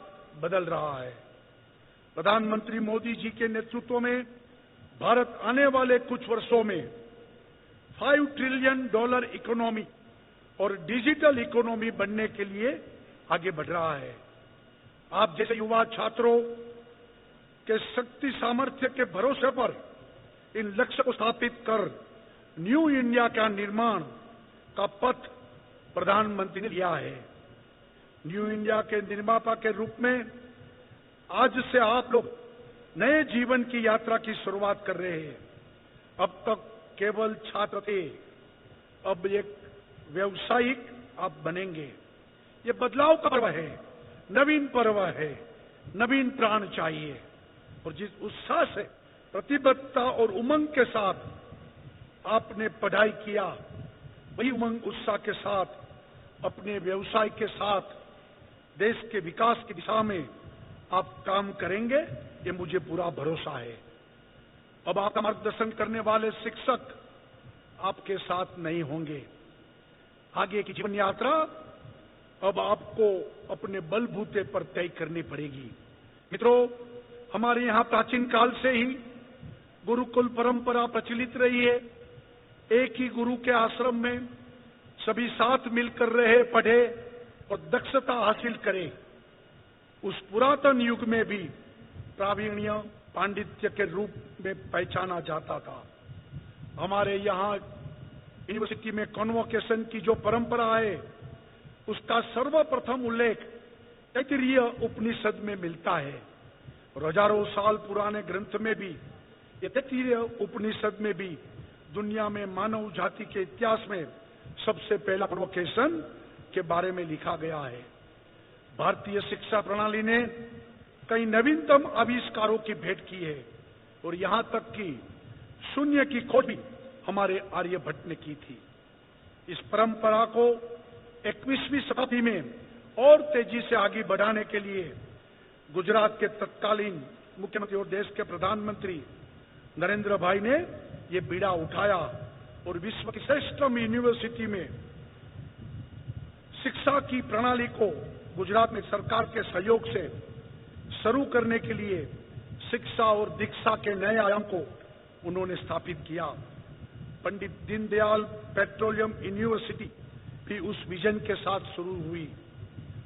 बदल रहा है। प्रधानमंत्री मोदी जी के नेतृत्व में भारत आने वाले कुछ वर्षों में $5 ट्रिलियन इकोनॉमी और डिजिटल इकोनॉमी बनने के लिए आगे बढ़ रहा है। आप जैसे युवा छात्रों के शक्ति सामर्थ्य के भरोसे पर इन लक्ष्य को स्थापित कर न्यू इंडिया का निर्माण का पथ प्रधानमंत्री ने लिया है। न्यू इंडिया के निर्माता के रूप में आज से आप लोग नए जीवन की यात्रा की शुरुआत कर रहे हैं। अब तक केवल छात्र थे, अब एक व्यवसायिक आप बनेंगे। ये बदलाव का पर्व है, नवीन पर्व है, नवीन प्राण चाहिए और जिस उत्साह से, प्रतिबद्धता और उमंग के साथ आपने पढ़ाई किया, वही उमंग उत्साह के साथ अपने व्यवसाय के साथ देश के विकास की दिशा में आप काम करेंगे, ये मुझे पूरा भरोसा है। अब आपका मार्गदर्शन करने वाले शिक्षक आपके साथ नहीं होंगे। आगे की जीवन यात्रा अब आपको अपने बलबूते पर तय करनी पड़ेगी। मित्रों, हमारे यहां प्राचीन काल से ही गुरुकुल परंपरा प्रचलित रही है। एक ही गुरु के आश्रम में सभी साथ मिलकर रहे, पढ़े और दक्षता हासिल करे। उस पुरातन युग में भी प्रावीण्य पांडित्य के रूप में पहचाना जाता था। हमारे यहाँ यूनिवर्सिटी में कॉन्वोकेशन की जो परंपरा है, उसका सर्वप्रथम उल्लेख तैत्तिरीय उपनिषद में मिलता है और हजारों साल पुराने ग्रंथ में भी, ये तैत्तिरीय उपनिषद में भी दुनिया में मानव जाति के इतिहास में सबसे पहला कॉन्वोकेशन के बारे में लिखा गया है। भारतीय शिक्षा प्रणाली ने कई नवीनतम आविष्कारों की भेंट की है और यहां तक कि शून्य की खोज भी हमारे आर्यभट्ट ने की थी। इस परंपरा को 21वीं शताब्दी में और तेजी से आगे बढ़ाने के लिए गुजरात के तत्कालीन मुख्यमंत्री और देश के प्रधानमंत्री नरेंद्र भाई ने ये बीड़ा उठाया और विश्व की श्रेष्ठतम यूनिवर्सिटी में शिक्षा की प्रणाली को गुजरात में सरकार के सहयोग से शुरू करने के लिए शिक्षा और दीक्षा के नए आयाम को उन्होंने स्थापित किया। पंडित दीनदयाल पेट्रोलियम यूनिवर्सिटी भी उस विजन के साथ शुरू हुई,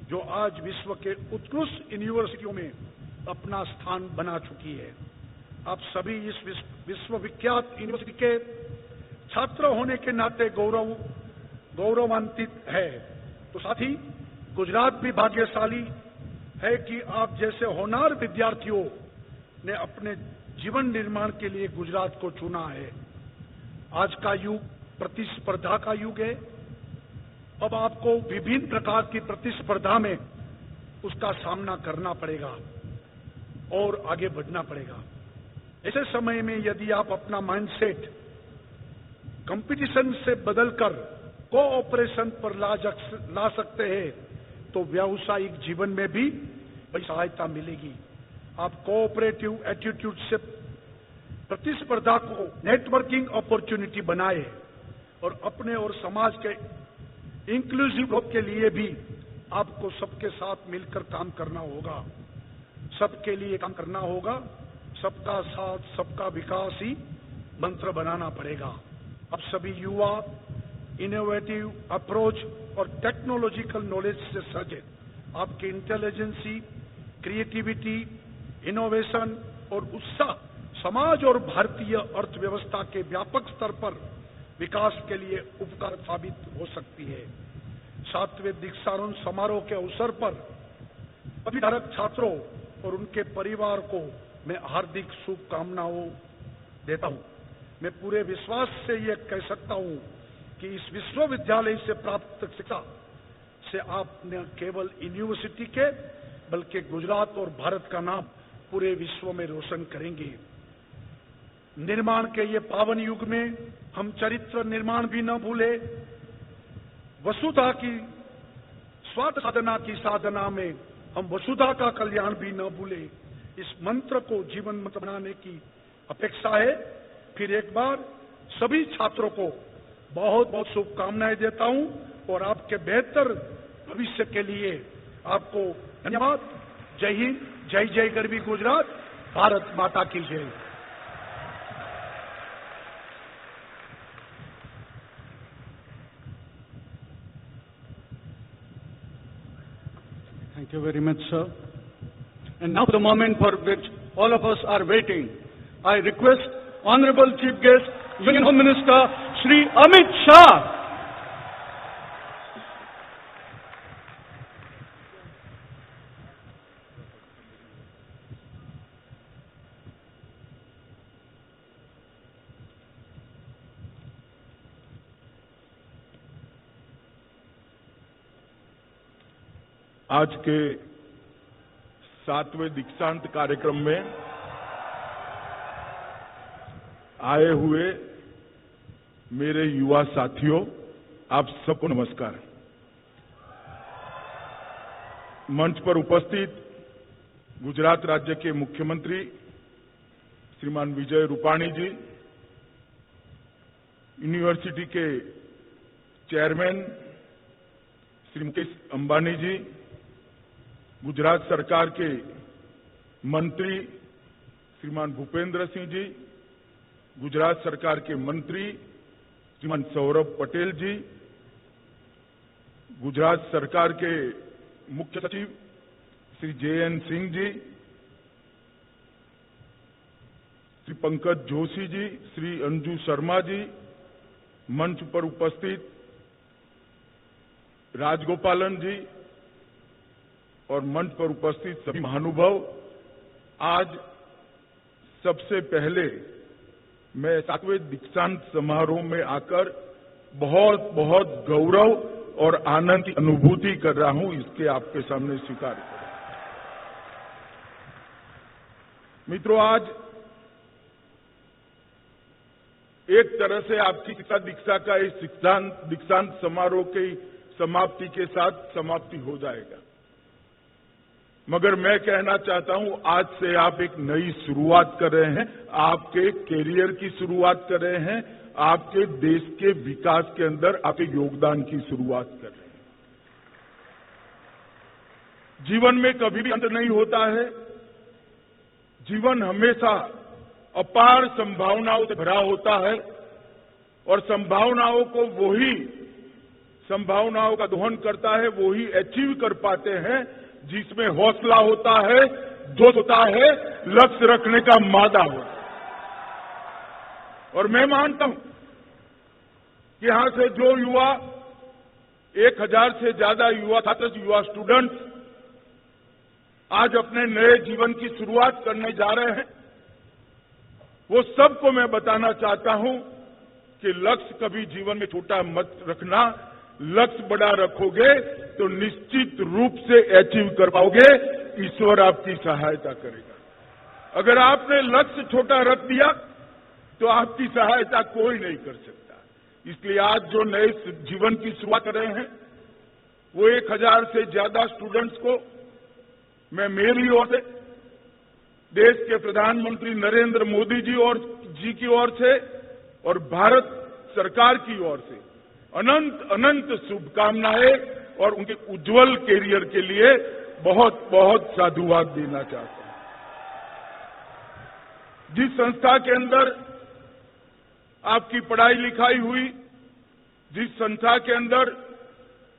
जो आज विश्व के उत्कृष्ट यूनिवर्सिटियों में अपना स्थान बना चुकी है। आप सभी इस विश्वविख्यात यूनिवर्सिटी के छात्र होने के नाते गौरवान्वित है। तो साथ ही गुजरात भी भाग्यशाली है कि आप जैसे होनहार विद्यार्थियों ने अपने जीवन निर्माण के लिए गुजरात को चुना है। आज का युग प्रतिस्पर्धा का युग है। अब आपको विभिन्न प्रकार की प्रतिस्पर्धा में उसका सामना करना पड़ेगा और आगे बढ़ना पड़ेगा। ऐसे समय में यदि आप अपना माइंडसेट कंपटीशन से बदलकर कोऑपरेशन पर ला सकते हैं, तो व्यावसायिक जीवन में भी बड़ी सहायता मिलेगी। आप कोऑपरेटिव एटीट्यूड से प्रतिस्पर्धा को नेटवर्किंग अपॉर्चुनिटी बनाए और अपने और समाज के इंक्लूसिव ग्रोथ के लिए भी आपको सबके साथ मिलकर काम करना होगा। सबके लिए काम करना होगा। सबका साथ सबका विकास ही मंत्र बनाना पड़ेगा। अब सभी युवा इनोवेटिव अप्रोच और टेक्नोलॉजिकल नॉलेज से सजे आपकी इंटेलिजेंसी, क्रिएटिविटी, इनोवेशन और उत्साह समाज और भारतीय अर्थव्यवस्था के व्यापक स्तर पर विकास के लिए उपकार साबित हो सकती है। 7वें दीक्षांत समारोह के अवसर पर अभिधारक छात्रों और उनके परिवार को मैं हार्दिक शुभकामनाओं देता हूं। मैं पूरे विश्वास से यह कह सकता हूं कि इस विश्वविद्यालय से प्राप्त शिक्षा से आप न केवल यूनिवर्सिटी के बल्कि गुजरात और भारत का नाम पूरे विश्व में रोशन करेंगे। निर्माण के ये पावन युग में हम चरित्र निर्माण भी न भूले। वसुधा की स्वार्थ साधना की साधना में हम वसुधा का कल्याण भी न भूले। इस मंत्र को जीवन मंत्र बनाने की अपेक्षा है। फिर एक बार सभी छात्रों को बहुत बहुत शुभकामनाएं देता हूं और आपके बेहतर भविष्य के लिए आपको धन्यवाद। जय हिंद, जय जय गरवी गुजरात, भारत माता की जय।
Thank you very much, sir. And now the moment for which all of us are waiting. I request Honorable Chief Guest, Union Home Minister, Shri Amit Shah.
आज के 7वें दीक्षांत कार्यक्रम में आए हुए मेरे युवा साथियों, आप सबको नमस्कार। मंच पर उपस्थित गुजरात राज्य के मुख्यमंत्री श्रीमान विजय रूपाणी जी, यूनिवर्सिटी के चेयरमैन श्री मुकेश अंबानी जी, गुजरात सरकार के मंत्री श्रीमान भूपेंद्र सिंह जी, गुजरात सरकार के मंत्री श्रीमान सौरभ पटेल जी, गुजरात सरकार के मुख्य सचिव श्री JN सिंह जी, श्री पंकज जोशी जी, श्री अंजू शर्मा जी, मंच पर उपस्थित राजगोपालन जी और मंच पर उपस्थित सभी महानुभाव, आज सबसे पहले मैं 7वें दीक्षांत समारोह में आकर बहुत बहुत गौरव और आनंद की अनुभूति कर रहा हूं, इसके आपके सामने स्वीकार करें। मित्रों, आज एक तरह से आपकी शिक्षा दीक्षा का इस दीक्षांत समारोह की समाप्ति के साथ समाप्ति हो जाएगा, मगर मैं कहना चाहता हूं आज से आप एक नई शुरुआत कर रहे हैं, आपके कैरियर की शुरुआत कर रहे हैं, आपके देश के विकास के अंदर आपके योगदान की शुरुआत कर रहे हैं। जीवन में कभी भी अंत नहीं होता है। जीवन हमेशा अपार संभावनाओं से भरा होता है और संभावनाओं का दोहन करता है, वो ही अचीव कर पाते हैं जिसमें हौसला होता है, जोश होता है, लक्ष्य रखने का मादा होता है। और मैं मानता हूं कि यहां से जो युवा 1000 से ज्यादा युवा छात्र, युवा स्टूडेंट्स आज अपने नए जीवन की शुरुआत करने जा रहे हैं, वो सबको मैं बताना चाहता हूं कि लक्ष्य कभी जीवन में छोटा मत रखना। लक्ष्य बड़ा रखोगे तो निश्चित रूप से अचीव कर पाओगे, ईश्वर आपकी सहायता करेगा। अगर आपने लक्ष्य छोटा रख दिया तो आपकी सहायता कोई नहीं कर सकता। इसलिए आज जो नए जीवन की शुरुआत कर रहे हैं, वो 1000 से ज्यादा स्टूडेंट्स को मैं मेरी ओर से, देश के प्रधानमंत्री नरेंद्र मोदी जी की ओर से और भारत सरकार की ओर से अनंत अनंत शुभकामनाएं और उनके उज्जवल कैरियर के लिए बहुत बहुत साधुवाद देना चाहता हूं। जिस संस्था के अंदर आपकी पढ़ाई लिखाई हुई, जिस संस्था के अंदर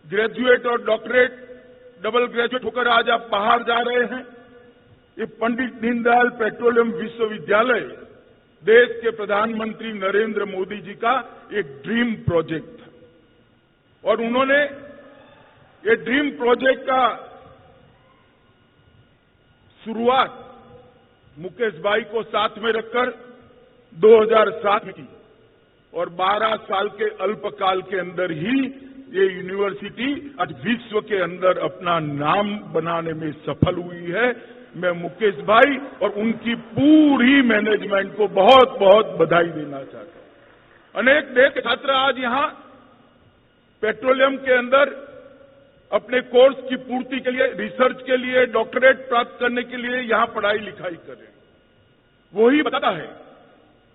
ग्रेजुएट और डॉक्टरेट, डबल ग्रेजुएट होकर आज आप बाहर जा रहे हैं, ये पंडित दीनदयाल पेट्रोलियम विश्वविद्यालय देश के प्रधानमंत्री नरेंद्र मोदी जी का एक ड्रीम प्रोजेक्ट था। और उन्होंने ये ड्रीम प्रोजेक्ट का शुरुआत मुकेश भाई को साथ में रखकर 2007 में की और 12 साल के अल्पकाल के अंदर ही ये यूनिवर्सिटी आज विश्व के अंदर अपना नाम बनाने में सफल हुई है। मैं मुकेश भाई और उनकी पूरी मैनेजमेंट को बहुत बहुत बधाई देना चाहता हूं। अनेक देश के छात्र आज यहां पेट्रोलियम के अंदर अपने कोर्स की पूर्ति के लिए, रिसर्च के लिए, डॉक्टरेट प्राप्त करने के लिए यहां पढ़ाई लिखाई कर रहे हैं। वही बताता है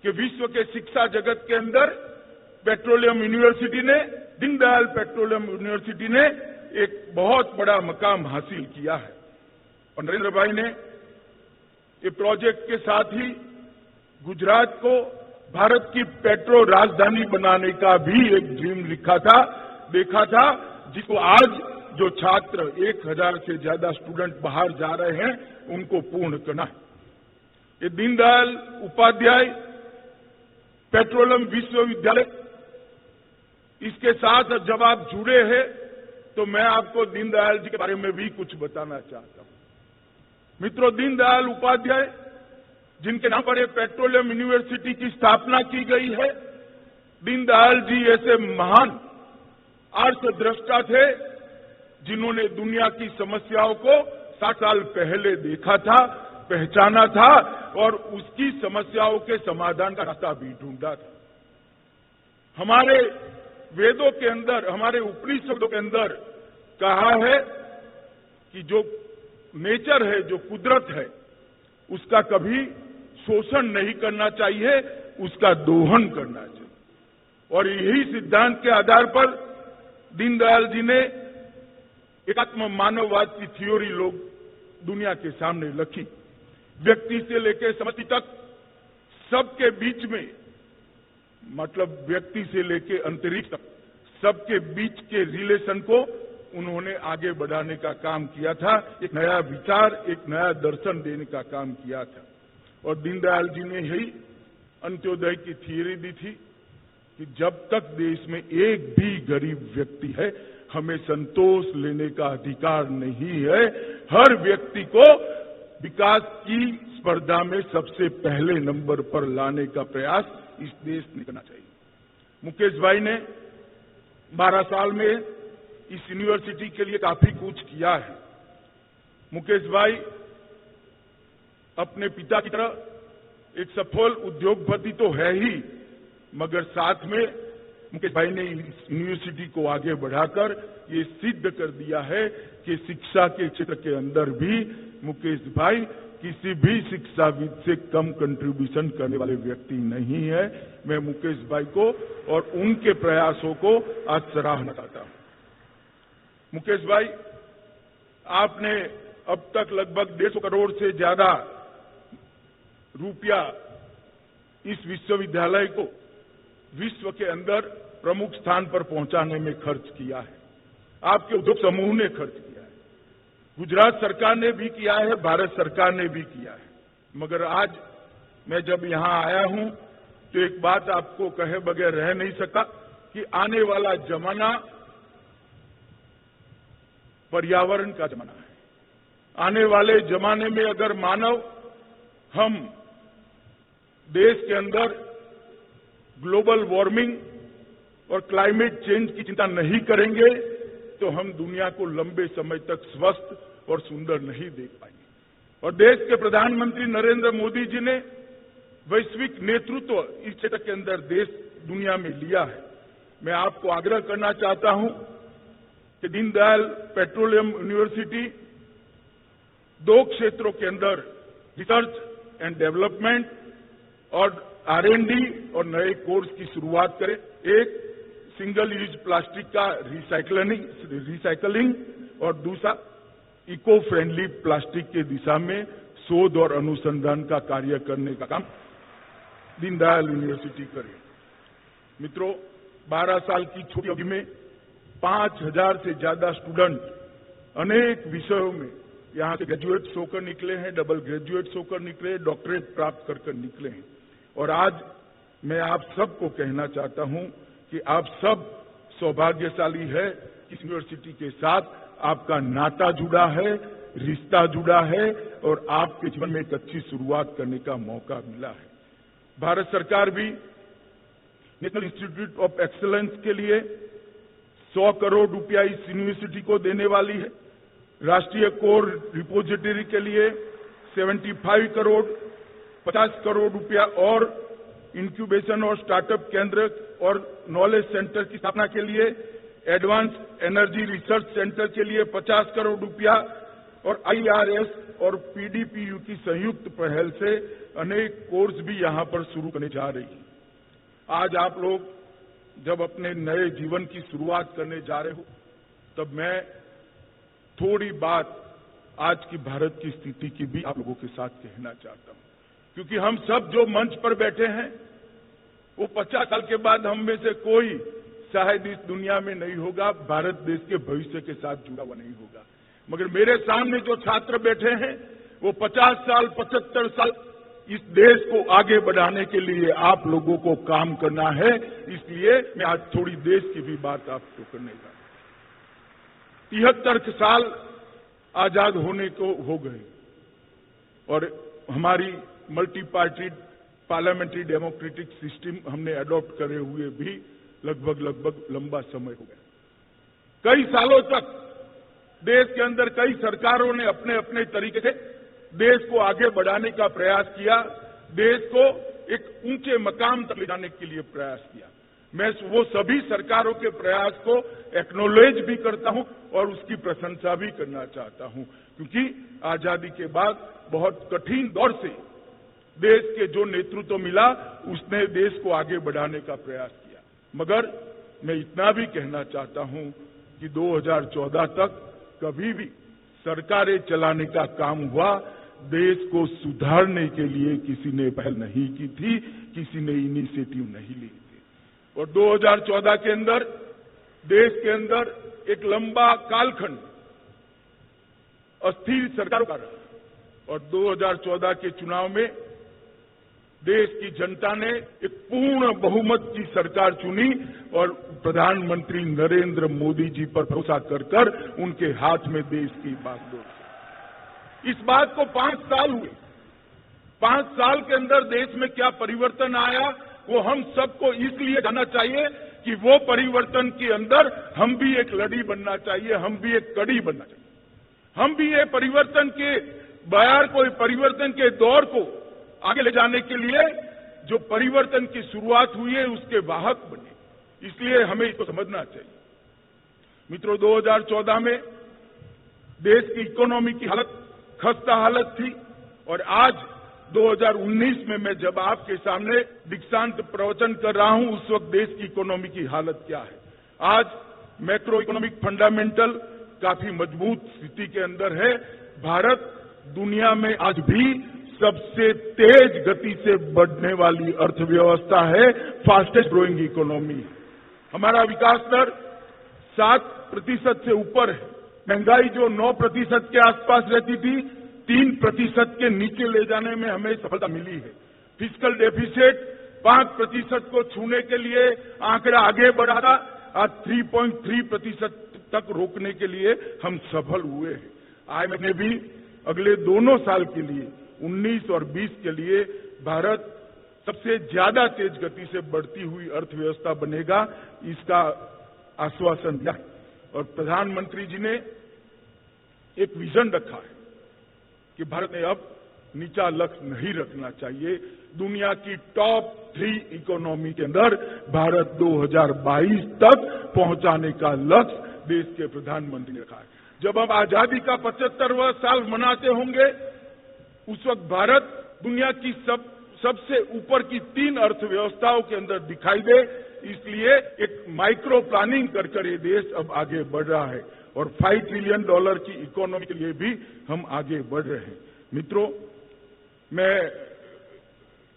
कि विश्व के शिक्षा जगत के अंदर पेट्रोलियम यूनिवर्सिटी ने, दीनदयाल पेट्रोलियम यूनिवर्सिटी ने एक बहुत बड़ा मकाम हासिल किया है। और नरेंद्र भाई ने ये प्रोजेक्ट के साथ ही गुजरात को भारत की पेट्रो राजधानी बनाने का भी एक ड्रीम लिखा था, देखा था, जिसको आज जो छात्र 1000 से ज्यादा स्टूडेंट बाहर जा रहे हैं उनको पूर्ण करना है। ये दीनदयाल उपाध्याय पेट्रोलियम विश्वविद्यालय, इसके साथ जब आप जुड़े हैं तो मैं आपको दीनदयाल जी के बारे में भी कुछ बताना चाहता हूं। मित्रों, दीनदयाल उपाध्याय जिनके नाम पर पेट्रोलियम यूनिवर्सिटी की स्थापना की गई है, दीनदयाल जी ऐसे महान अर्थदृष्टा थे जिन्होंने दुनिया की समस्याओं को 60 साल पहले देखा था, पहचाना था और उसकी समस्याओं के समाधान का रास्ता भी ढूंढा था। हमारे वेदों के अंदर, हमारे उपनिषदों के अंदर कहा है कि जो नेचर है, जो कुदरत है, उसका कभी शोषण नहीं करना चाहिए, उसका दोहन करना चाहिए। और यही सिद्धांत के आधार पर दीनदयाल जी ने एकात्म मानववाद की थ्योरी लोग दुनिया के सामने रखी। व्यक्ति से लेकर समष्टि तक सबके बीच में, मतलब व्यक्ति से लेकर अंतरिक्ष तक सबके बीच के रिलेशन को उन्होंने आगे बढ़ाने का काम किया था। एक नया विचार, एक नया दर्शन देने का काम किया था। और दीनदयाल जी ने यही अंत्योदय की थियरी दी थी कि जब तक देश में एक भी गरीब व्यक्ति है, हमें संतोष लेने का अधिकार नहीं है। हर व्यक्ति को विकास की स्पर्धा में सबसे पहले नंबर पर लाने का प्रयास इस देश ने करना चाहिए। मुकेश भाई ने 12 साल में इस यूनिवर्सिटी के लिए काफी कुछ किया है। मुकेश भाई अपने पिता की तरह एक सफल उद्योगपति तो है ही, मगर साथ में मुकेश भाई ने इस यूनिवर्सिटी को आगे बढ़ाकर ये सिद्ध कर दिया है कि शिक्षा के क्षेत्र के अंदर भी मुकेश भाई किसी भी शिक्षाविद से कम कंट्रीब्यूशन करने वाले व्यक्ति नहीं है। मैं मुकेश भाई को और उनके प्रयासों को आज सराहना करता हूं। मुकेश भाई, आपने अब तक लगभग 150 करोड़ से ज्यादा रुपया इस विश्वविद्यालय को विश्व के अंदर प्रमुख स्थान पर पहुंचाने में खर्च किया है। आपके उद्योग समूह ने खर्च किया है, गुजरात सरकार ने भी किया है, भारत सरकार ने भी किया है। मगर आज मैं जब यहां आया हूं तो एक बात आपको कहे बगैर रह नहीं सकता कि आने वाला जमाना पर्यावरण का जमाना है। आने वाले जमाने में अगर मानव हम देश के अंदर ग्लोबल वार्मिंग और क्लाइमेट चेंज की चिंता नहीं करेंगे तो हम दुनिया को लंबे समय तक स्वस्थ और सुंदर नहीं देख पाएंगे। और देश के प्रधानमंत्री नरेंद्र मोदी जी ने वैश्विक नेतृत्व इस क्षेत्र के अंदर देश दुनिया में लिया है। मैं आपको आग्रह करना चाहता हूं कि दीनदयाल पेट्रोलियम यूनिवर्सिटी 2 क्षेत्रों के अंदर रिसर्च एंड डेवलपमेंट और R&D और नए कोर्स की शुरुआत करें। एक सिंगल यूज प्लास्टिक का रिसाइकलिंग और दूसरा इको फ्रेंडली प्लास्टिक के दिशा में शोध और अनुसंधान का कार्य करने का काम दीनदयाल यूनिवर्सिटी करे। मित्रों, 12 साल की छोटी अवधि में 5000 से ज्यादा स्टूडेंट अनेक विषयों में यहाँ से ग्रेजुएट्स होकर निकले हैं, डबल ग्रेजुएट्स होकर निकले, डॉक्टरेट प्राप्त कर निकले हैं। और आज मैं आप सबको कहना चाहता हूं कि आप सब सौभाग्यशाली है। इस यूनिवर्सिटी के साथ आपका नाता जुड़ा है, रिश्ता जुड़ा है और आपके जीवन में एक अच्छी शुरुआत करने का मौका मिला है। भारत सरकार भी नेशनल इंस्टीट्यूट ऑफ एक्सीलेंस के लिए 100 करोड़ रुपया इस यूनिवर्सिटी को देने वाली है। राष्ट्रीय कोर रिपोजिटरी के लिए 75 करोड़, 50 करोड़ रुपया और इंक्यूबेशन और स्टार्टअप केंद्र और नॉलेज सेंटर की स्थापना के लिए, एडवांस एनर्जी रिसर्च सेंटर के लिए 50 करोड़ रुपया और IRS और PDPU की संयुक्त पहल से अनेक कोर्स भी यहां पर शुरू करने जा रही है। आज आप लोग जब अपने नए जीवन की शुरुआत करने जा रहे हो, तब मैं थोड़ी बात आज की भारत की स्थिति की भी आप लोगों के साथ कहना चाहता हूं, क्योंकि हम सब जो मंच पर बैठे हैं वो 50 साल के बाद हम में से कोई शायद इस दुनिया में नहीं होगा, भारत देश के भविष्य के साथ जुड़ा हुआ नहीं होगा। मगर मेरे सामने जो छात्र बैठे हैं वो 50 साल, 75 साल इस देश को आगे बढ़ाने के लिए आप लोगों को काम करना है। इसलिए मैं आज थोड़ी देश की भी बात आपको करने जा रहा हूं। 73 साल आजाद होने को हो गए और हमारी multi party parliamentary democratic system हमने अडॉप्ट करे हुए भी लगभग लंबा समय हो गया। कई सालों तक देश के अंदर कई सरकारों ने अपने अपने तरीके से देश को आगे बढ़ाने का प्रयास किया, देश को एक ऊंचे मकाम तक ले जाने के लिए प्रयास किया। मैं वो सभी सरकारों के प्रयास को एक्नॉलेज भी करता हूं और उसकी प्रशंसा भी करना चाहता हूं, क्योंकि आजादी के बाद बहुत कठिन दौर से देश के जो नेतृत्व मिला उसने देश को आगे बढ़ाने का प्रयास किया। मगर मैं इतना भी कहना चाहता हूं कि 2014 तक कभी भी सरकारें चलाने का काम हुआ, देश को सुधारने के लिए किसी ने पहल नहीं की थी, किसी ने इनिशिएटिव नहीं ली थी। और 2014 के अंदर देश के अंदर एक लंबा कालखंड अस्थिर सरकारों का रहा और 2014 के चुनाव में देश की जनता ने एक पूर्ण बहुमत की सरकार चुनी और प्रधानमंत्री नरेंद्र मोदी जी पर भरोसा कर उनके हाथ में देश की बागडोर। इस बात को 5 साल हुए। 5 साल के अंदर देश में क्या परिवर्तन आया वो हम सबको इसलिए जानना चाहिए कि वो परिवर्तन के अंदर हम भी एक लड़ी बनना चाहिए, हम भी एक कड़ी बनना चाहिए, हम भी ये परिवर्तन के बयार को, परिवर्तन के दौर को आगे ले जाने के लिए जो परिवर्तन की शुरुआत हुई है उसके वाहक बने। इसलिए हमें इसको समझना चाहिए। मित्रों, 2014 में देश की इकोनॉमी की हालत खस्ता हालत थी और आज 2019 में मैं जब आपके सामने दीक्षांत प्रवचन कर रहा हूं उस वक्त देश की इकोनॉमी की हालत क्या है। आज मैक्रो इकोनॉमिक फंडामेंटल काफी मजबूत स्थिति के अंदर है। भारत दुनिया में आज भी सबसे तेज गति से बढ़ने वाली अर्थव्यवस्था है, फास्टेस्ट ग्रोइंग इकोनॉमी। हमारा विकास दर 7% से ऊपर है। महंगाई जो 9% के आसपास रहती थी 3% के नीचे ले जाने में हमें सफलता मिली है। फिस्कल डेफिसिट 5% को छूने के लिए आंकड़ा आगे बढ़ा था, आज 3.3% तक रोकने के लिए हम सफल हुए हैं। IMF ने भी अगले दोनों साल के लिए 19 और 20 के लिए भारत सबसे ज्यादा तेज गति से बढ़ती हुई अर्थव्यवस्था बनेगा, इसका आश्वासन दिया है। और प्रधानमंत्री जी ने एक विजन रखा है कि भारत ने अब नीचा लक्ष्य नहीं रखना चाहिए। दुनिया की टॉप 3 इकोनॉमी के अंदर भारत 2022 तक पहुंचाने का लक्ष्य देश के प्रधानमंत्री ने रखा है। जब हम आजादी का 75वां साल मनाते होंगे उस वक्त भारत दुनिया की सबसे ऊपर की 3 अर्थव्यवस्थाओं के अंदर दिखाई दे। इसलिए एक माइक्रो प्लानिंग कर ये देश अब आगे बढ़ रहा है और $5 ट्रिलियन की इकोनॉमी के लिए भी हम आगे बढ़ रहे हैं। मित्रों, मैं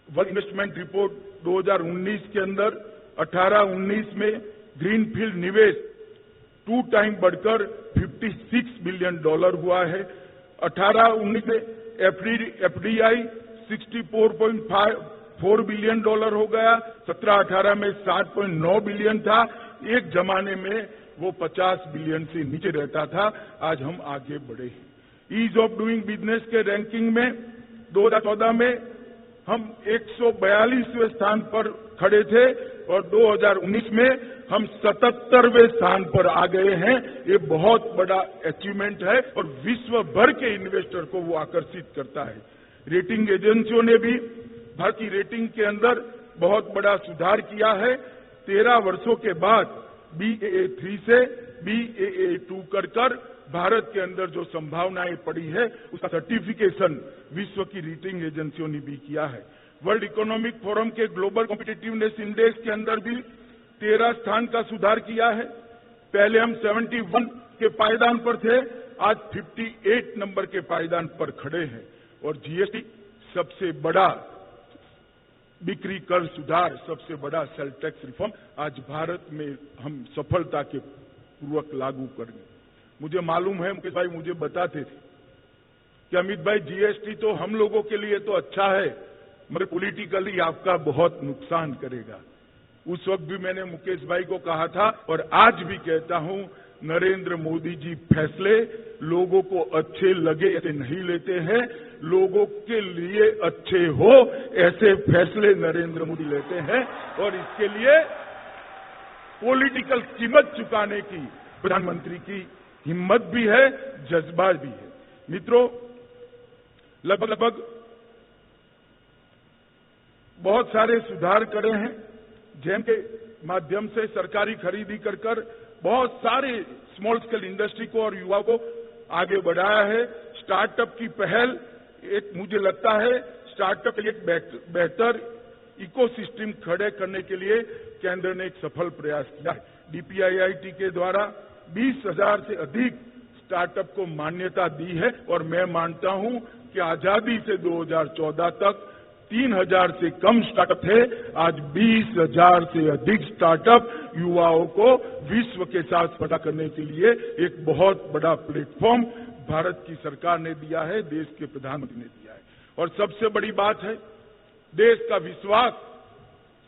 वर्ल्ड इन्वेस्टमेंट रिपोर्ट 2019 के अंदर 18-19 में ग्रीनफील्ड निवेश 2 टाइम बढ़कर $56 बिलियन हुआ है। 18-19 में एफडीआई 64.4 बिलियन हो गया। 17-18 में 7.9 बिलियन था। एक जमाने में वो 50 बिलियन से नीचे रहता था। आज हम आगे बढ़े हैं। ईज ऑफ डूइंग बिजनेस के रैंकिंग में 2014 में हम 142वें स्थान पर खड़े थे और 2019 में हम 77वें स्थान पर आ गए हैं। ये बहुत बड़ा अचीवमेंट है और विश्व भर के इन्वेस्टर को वो आकर्षित करता है। रेटिंग एजेंसियों ने भी भारत की रेटिंग के अंदर बहुत बड़ा सुधार किया है। 13 वर्षों के बाद BAA3 से BAA2 कर भारत के अंदर जो संभावनाएं पड़ी है उसका सर्टिफिकेशन विश्व की रेटिंग एजेंसियों ने भी किया है। वर्ल्ड इकोनॉमिक फोरम के ग्लोबल कॉम्पिटिटिवनेस इंडेक्स के अंदर भी 13 स्थान का सुधार किया है। पहले हम 71 के पायदान पर थे, आज 58 नंबर के पायदान पर खड़े हैं। और जीएसटी सबसे बड़ा बिक्री कर सुधार, सबसे बड़ा सेल टैक्स रिफॉर्म आज भारत में हम सफलता के पूर्वक लागू करेंगे। मुझे मालूम है, मुकेश भाई मुझे बताते थे कि अमित भाई जीएसटी तो हम लोगों के लिए तो अच्छा है मगर पॉलिटिकली आपका बहुत नुकसान करेगा। उस वक्त भी मैंने मुकेश भाई को कहा था और आज भी कहता हूं, नरेंद्र मोदी जी फैसले लोगों को अच्छे लगे ऐसे नहीं लेते हैं, लोगों के लिए अच्छे हो ऐसे फैसले नरेंद्र मोदी लेते हैं और इसके लिए पॉलिटिकल कीमत चुकाने की प्रधानमंत्री की हिम्मत भी है, जज्बा भी है। मित्रों, लगभग बहुत सारे सुधार करे हैं जिनके माध्यम से सरकारी खरीदी कर बहुत सारे स्मॉल स्केल इंडस्ट्री को और युवा को आगे बढ़ाया है। स्टार्टअप की पहल एक मुझे लगता है स्टार्टअप के लिए एक बेहतर इकोसिस्टम खड़े करने के लिए केंद्र ने एक सफल प्रयास किया है। DPIIT के द्वारा 20,000 से अधिक स्टार्टअप को मान्यता दी है और मैं मानता हूं कि आजादी से 2014 तक 3,000 से कम स्टार्टअप थे, आज 20,000 से अधिक स्टार्टअप युवाओं को विश्व के साथ स्पर्धा करने के लिए एक बहुत बड़ा प्लेटफॉर्म भारत की सरकार ने दिया है, देश के प्रधानमंत्री ने दिया है। और सबसे बड़ी बात है, देश का विश्वास,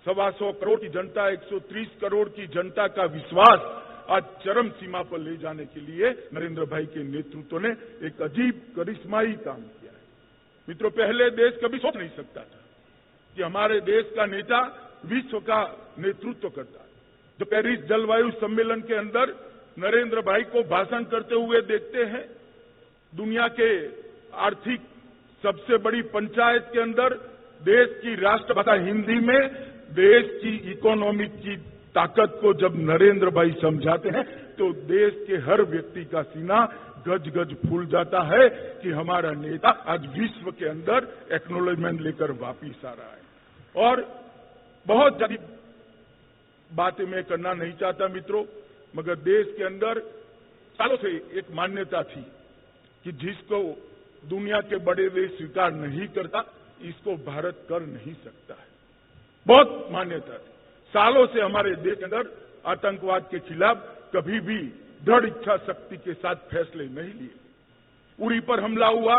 125 करोड़ की जनता, 130 करोड़ की जनता का विश्वास आज चरम सीमा पर ले जाने के लिए नरेंद्र भाई के नेतृत्व ने एक अजीब करिश्माई काम किया है। मित्रों, पहले देश कभी सोच नहीं सकता था कि हमारे देश का नेता विश्व का नेतृत्व करता है। जो पेरिस जलवायु सम्मेलन के अंदर नरेंद्र भाई को भाषण करते हुए देखते हैं, दुनिया के आर्थिक सबसे बड़ी पंचायत के अंदर देश की राष्ट्रभाषा हिंदी में देश की इकोनॉमी की ताकत को जब नरेंद्र भाई समझाते हैं तो देश के हर व्यक्ति का सीना गज गज फूल जाता है कि हमारा नेता आज विश्व के अंदर एक्नॉलेजमेंट लेकर वापिस आ रहा है। और बहुत ज्यादा बातें मैं करना नहीं चाहता मित्रों, मगर देश के अंदर सालों से एक मान्यता थी कि जिसको दुनिया के बड़े देश स्वीकार नहीं करता, इसको भारत कर नहीं सकता है। बहुत मान्यता थी। सालों से हमारे देश के अंदर आतंकवाद के खिलाफ कभी भी दृढ़ इच्छा शक्ति के साथ फैसले नहीं लिए। उरी पर हमला हुआ,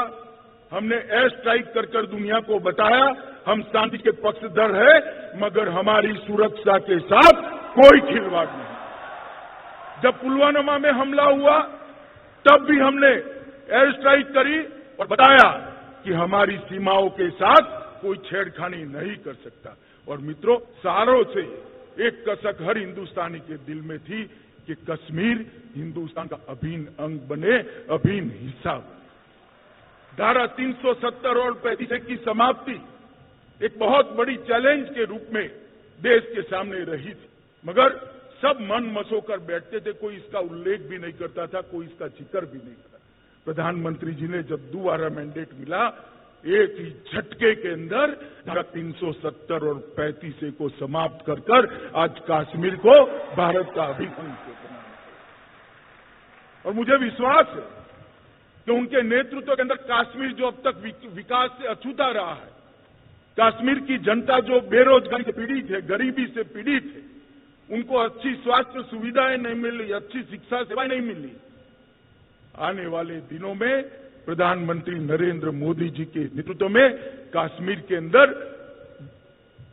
हमने एयर स्ट्राइक कर दुनिया को बताया हम शांति के पक्षधर है, मगर हमारी सुरक्षा के साथ कोई खिलवाड़ नहीं। जब पुलवामा में हमला हुआ तब भी हमने एयर स्ट्राइक करी और बताया कि हमारी सीमाओं के साथ कोई छेड़खानी नहीं कर सकता। और मित्रों, सालों से एक कसक हर हिंदुस्तानी के दिल में थी कि कश्मीर हिंदुस्तान का अभिन्न अंग बने, अभिन्न हिस्सा बने। धारा 370 और 35 की समाप्ति एक बहुत बड़ी चैलेंज के रूप में देश के सामने रही थी, मगर सब मन मसोकर बैठते थे, कोई इसका उल्लेख भी नहीं करता था, कोई इसका जिक्र भी नहीं करता। प्रधानमंत्री जी ने जब दोबारा मैंडेट मिला, एक ही झटके के अंदर धारा 370 और 35 को समाप्त कर आज कश्मीर को भारत का अभिन्न अंग बनाना। और मुझे विश्वास है कि उनके नेतृत्व के अंदर कश्मीर जो अब तक विकास से अछूता रहा है, कश्मीर की जनता जो बेरोजगारी से पीड़ित है, गरीबी से पीड़ित है, उनको अच्छी स्वास्थ्य सुविधाएं नहीं मिली, अच्छी शिक्षा सेवाएं नहीं मिली। आने वाले दिनों में प्रधानमंत्री नरेंद्र मोदी जी के नेतृत्व में कश्मीर के अंदर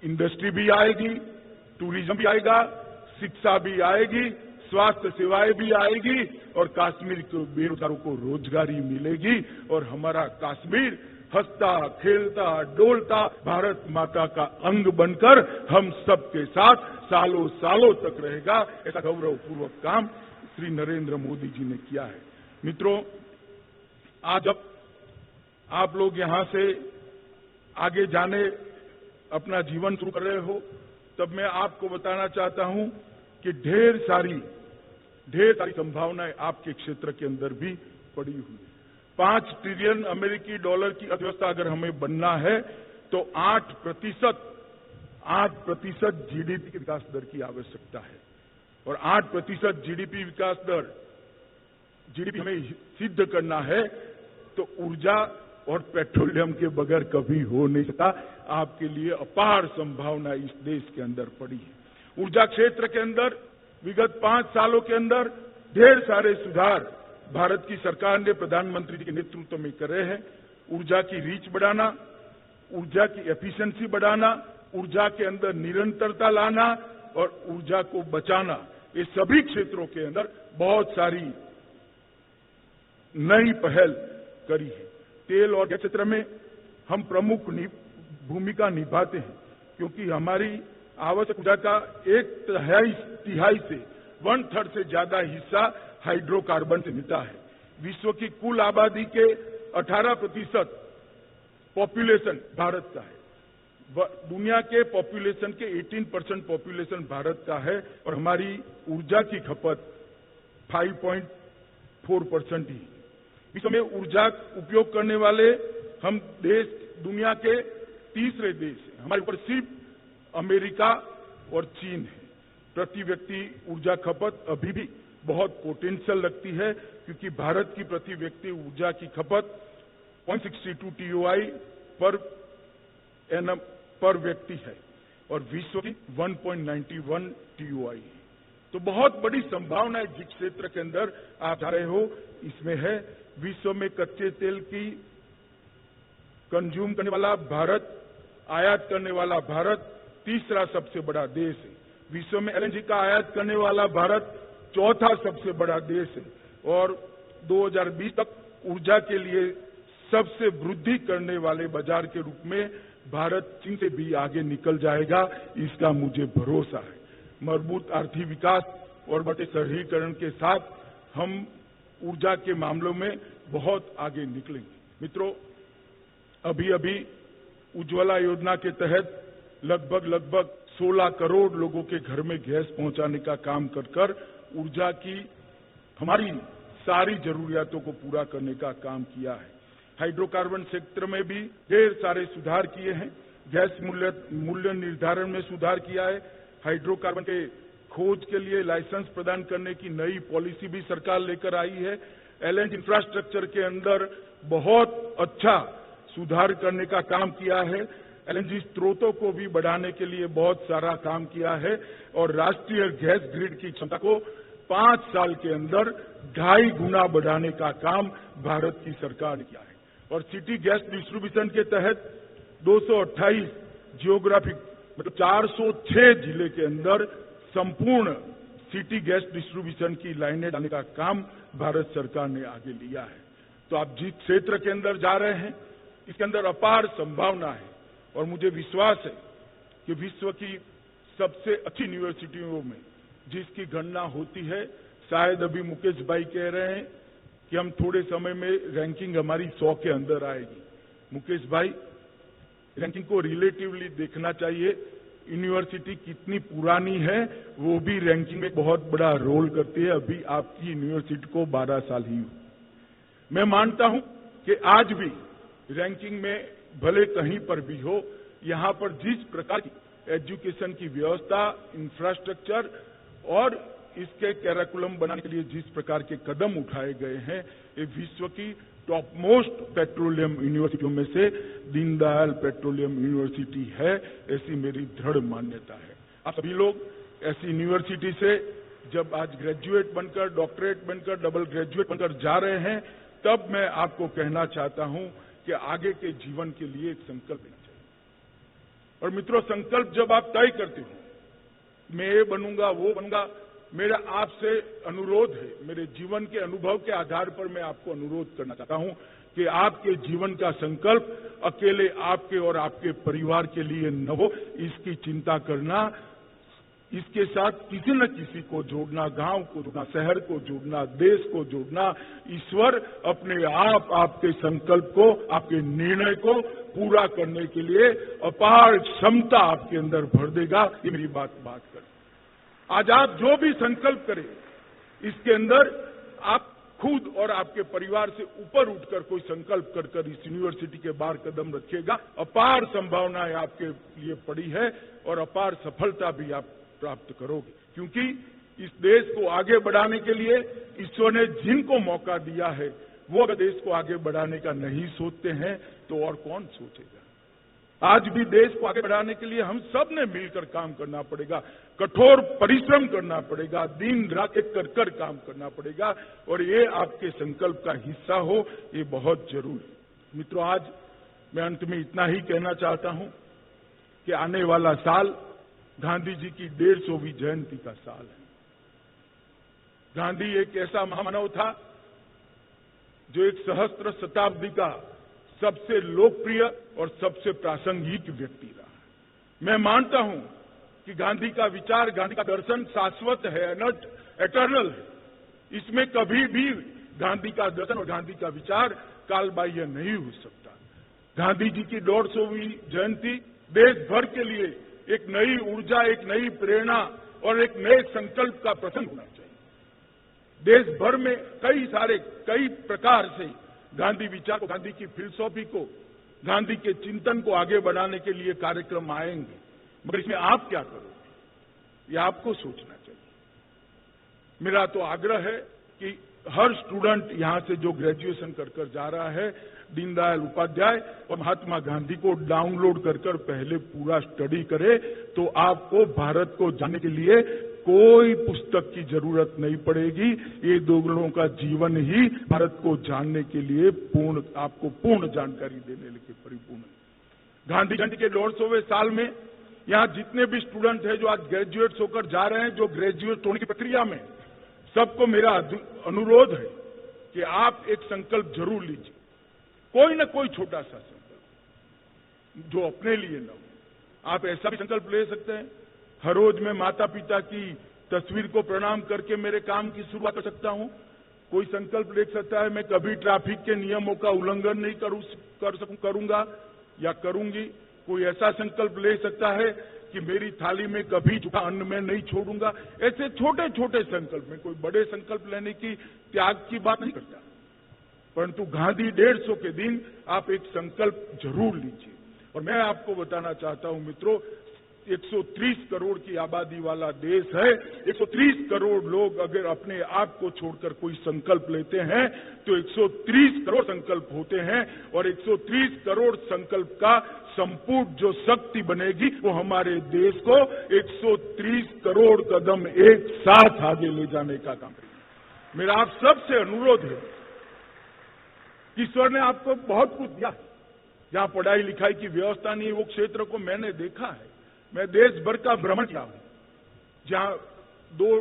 इंडस्ट्री भी आएगी, टूरिज्म भी आएगा, शिक्षा भी आएगी, स्वास्थ्य सेवाएं भी आएगी और कश्मीर के बेरोजगारों को रोजगारी मिलेगी और हमारा कश्मीर हंसता खेलता डोलता भारत माता का अंग बनकर हम सबके साथ सालों सालों तक रहेगा। ऐसा गौरवपूर्वक काम श्री नरेंद्र मोदी जी ने किया है। मित्रों, आज जब आप लोग यहां से आगे जाने अपना जीवन शुरू कर रहे हो, तब मैं आपको बताना चाहता हूं कि ढेर सारी संभावनाएं आपके क्षेत्र के अंदर भी पड़ी हुई है। 5 ट्रिलियन अमेरिकी डॉलर की अर्थव्यवस्था अगर हमें बनना है तो 8% जीडीपी की विकास दर की आवश्यकता है और 8% जीडीपी विकास दर जीडीपी हमें सिद्ध करना है तो ऊर्जा और पेट्रोलियम के बगैर कभी हो नहीं सकता। आपके लिए अपार संभावना इस देश के अंदर पड़ी है। ऊर्जा क्षेत्र के अंदर विगत 5 सालों के अंदर ढेर सारे सुधार भारत की सरकार ने प्रधानमंत्री जी के नेतृत्व में करे हैं। ऊर्जा की रीच बढ़ाना, ऊर्जा की एफिशिएंसी बढ़ाना, ऊर्जा के अंदर निरंतरता लाना और ऊर्जा को बचाना, ये सभी क्षेत्रों के अंदर बहुत सारी नई पहल करी है। तेल और गैस क्षेत्र में हम प्रमुख भूमिका निभाते हैं क्योंकि हमारी आवश्यक ऊर्जा का 1/3 से 1/3 से ज्यादा हिस्सा हाइड्रोकार्बन से मिलता है। विश्व की कुल आबादी के 18% पॉपुलेशन भारत का है। दुनिया के पॉपुलेशन के 18% पॉपुलेशन भारत का है और हमारी ऊर्जा की खपत 5.4% ही। विश्व में ऊर्जा उपयोग करने वाले हम देश दुनिया के तीसरे देश हैं। हमारे ऊपर सिर्फ अमेरिका और चीन है। प्रति व्यक्ति ऊर्जा खपत अभी भी बहुत पोटेंशियल लगती है क्योंकि भारत की प्रति व्यक्ति ऊर्जा की खपत 0.62 TOI पर व्यक्ति है और विश्व की 1.91 TOI है। तो बहुत बड़ी संभावना है जिस क्षेत्र के अंदर आप जा रहे हो इसमें है। विश्व में कच्चे तेल की कंज्यूम करने वाला भारत, आयात करने वाला भारत तीसरा सबसे बड़ा देश है। विश्व में एलएनजी का आयात करने वाला भारत चौथा सबसे बड़ा देश है और 2020 तक ऊर्जा के लिए सबसे वृद्धि करने वाले बाजार के रूप में भारत चीन से भी आगे निकल जाएगा, इसका मुझे भरोसा है। मजबूत आर्थिक विकास और बढ़ते शहरीकरण के साथ हम ऊर्जा के मामलों में बहुत आगे निकलेंगे। मित्रों, अभी उज्ज्वला योजना के तहत लगभग 16 करोड़ लोगों के घर में गैस पहुंचाने का काम कर ऊर्जा की हमारी सारी जरूरियातों को पूरा करने का काम किया है। हाइड्रोकार्बन क्षेत्र में भी ढेर सारे सुधार किए हैं। गैस मूल्य निर्धारण में सुधार किया है। हाइड्रोकार्बन के खोज के लिए लाइसेंस प्रदान करने की नई पॉलिसी भी सरकार लेकर आई है। एलएनजी इंफ्रास्ट्रक्चर के अंदर बहुत अच्छा सुधार करने का काम किया है। एलएनजी स्रोतों को भी बढ़ाने के लिए बहुत सारा काम किया है और राष्ट्रीय गैस ग्रिड की क्षमता को 5 साल के अंदर 2.5 गुना बढ़ाने का काम भारत की सरकार ने किया है। और सिटी गैस डिस्ट्रीब्यूशन के तहत 228 जियोग्राफिक मतलब 406 जिले के अंदर संपूर्ण सिटी गैस डिस्ट्रीब्यूशन की लाइनें डालने का काम भारत सरकार ने आगे लिया है। तो आप जिस क्षेत्र के अंदर जा रहे हैं इसके अंदर अपार संभावना है और मुझे विश्वास है कि विश्व की सबसे अच्छी यूनिवर्सिटियों में जिसकी गणना होती है, शायद अभी मुकेश भाई कह रहे हैं कि हम थोड़े समय में रैंकिंग हमारी 100 के अंदर आएगी। मुकेश भाई, रैंकिंग को रिलेटिवली देखना चाहिए। यूनिवर्सिटी कितनी पुरानी है वो भी रैंकिंग में बहुत बड़ा रोल करती है। अभी आपकी यूनिवर्सिटी को 12 साल ही हुए। मैं मानता हूं कि आज भी रैंकिंग में भले कहीं पर भी हो, यहां पर जिस प्रकार की एजुकेशन की व्यवस्था, इंफ्रास्ट्रक्चर और इसके कैरिकुलम बनाने के लिए जिस प्रकार के कदम उठाए गए हैं, ये विश्व की टॉप मोस्ट पेट्रोलियम यूनिवर्सिटियों में से दीनदयाल पेट्रोलियम यूनिवर्सिटी है, ऐसी मेरी दृढ़ मान्यता है। आप सभी लोग ऐसी यूनिवर्सिटी से जब आज ग्रेजुएट बनकर, डॉक्टरेट बनकर, डबल ग्रेजुएट बनकर जा रहे हैं, तब मैं आपको कहना चाहता हूं कि आगे के जीवन के लिए एक संकल्प लेना चाहिए। और मित्रों, संकल्प जब आप तय करते हो, मैं ये बनूंगा, वो बनूंगा, मेरा आपसे अनुरोध है, मेरे जीवन के अनुभव के आधार पर मैं आपको अनुरोध करना चाहता हूं कि आपके जीवन का संकल्प अकेले आपके और आपके परिवार के लिए न हो, इसकी चिंता करना, इसके साथ किसी न किसी को जोड़ना, गांव को जोड़ना, शहर को जोड़ना, देश को जोड़ना। ईश्वर अपने आप आपके संकल्प को, आपके निर्णय को पूरा करने के लिए अपार क्षमता आपके अंदर भर देगा। ये मेरी बात कर। आज आप जो भी संकल्प करें, इसके अंदर आप खुद और आपके परिवार से ऊपर उठकर कोई संकल्प कर इस यूनिवर्सिटी के बाहर कदम रखिएगा। अपार संभावनाएं आपके लिए पड़ी है और अपार सफलता भी आप प्राप्त करोगे, क्योंकि इस देश को आगे बढ़ाने के लिए ईश्वर ने जिनको मौका दिया है, वो अगर देश को आगे बढ़ाने का नहीं सोचते हैं तो और कौन सोचेगा। आज भी देश को आगे बढ़ाने के लिए हम सब ने मिलकर काम करना पड़ेगा, कठोर परिश्रम करना पड़ेगा, दिन रात एक कर काम करना पड़ेगा, और ये आपके संकल्प का हिस्सा हो, ये बहुत जरूरी है। मित्रों, आज मैं अंत में इतना ही कहना चाहता हूं कि आने वाला साल गांधी जी की 150वीं जयंती का साल है। गांधी एक ऐसा महामानव था जो एक सहस्त्र शताब्दी का सबसे लोकप्रिय और सबसे प्रासंगिक व्यक्ति रहा। मैं मानता हूं कि गांधी का विचार, गांधी का दर्शन शाश्वत है, एटर्नल है। इसमें कभी भी गांधी का दर्शन और गांधी का विचार कालबाह्य नहीं हो सकता। गांधी जी की 150वीं जयंती देश भर के लिए एक नई ऊर्जा, एक नई प्रेरणा और एक नए संकल्प का प्रसंग होना चाहिए। देश भर में कई प्रकार से गांधी विचार को, गांधी की फिलॉसफी को, गांधी के चिंतन को आगे बढ़ाने के लिए कार्यक्रम आएंगे, मगर इसमें आप क्या करोगे, ये आपको सोचना चाहिए। मेरा तो आग्रह है कि हर स्टूडेंट यहां से जो ग्रेजुएशन कर जा रहा है, दीनदयाल उपाध्याय और महात्मा गांधी को डाउनलोड कर पहले पूरा स्टडी करे, तो आपको भारत को जानने के लिए कोई पुस्तक की जरूरत नहीं पड़ेगी। ये दो लोगों का जीवन ही भारत को जानने के लिए आपको पूर्ण जानकारी देने के परिपूर्ण है। गांधी जयंती के 150वें साल में यहां जितने भी स्टूडेंट हैं जो आज ग्रेजुएट्स होकर जा रहे हैं, जो ग्रेजुएट होने की प्रक्रिया में, सबको मेरा अनुरोध है कि आप एक संकल्प जरूर लीजिए, कोई न कोई छोटा सा संकल्प जो अपने लिए न हो। आप ऐसा भी संकल्प ले सकते हैं, हर रोज मैं माता पिता की तस्वीर को प्रणाम करके मेरे काम की शुरुआत कर सकता हूं। कोई संकल्प ले सकता है, मैं कभी ट्रैफिक के नियमों का उल्लंघन नहीं करूंगा या करूंगी। कोई ऐसा संकल्प ले सकता है कि मेरी थाली में कभी झूठा अन्न मैं नहीं छोड़ूंगा। ऐसे छोटे छोटे संकल्प में, कोई बड़े संकल्प लेने की, त्याग की बात नहीं करता, परंतु गांधी 150 के दिन आप एक संकल्प जरूर लीजिए। और मैं आपको बताना चाहता हूं मित्रों, 130 करोड़ की आबादी वाला देश है। 130 करोड़ लोग अगर अपने आप को छोड़कर कोई संकल्प लेते हैं तो 130 करोड़ संकल्प होते हैं, और 130 करोड़ संकल्प का संपूर्ण जो शक्ति बनेगी वो हमारे देश को 130 करोड़ कदम एक साथ आगे ले जाने का काम करेगी। मेरा आप सबसे अनुरोध है, ईश्वर ने आपको बहुत कुछ दिया, जहां पढ़ाई लिखाई की व्यवस्था नहीं है वो क्षेत्र को मैंने देखा है। मैं देश भर का भ्रमण किया हूं, जहां 2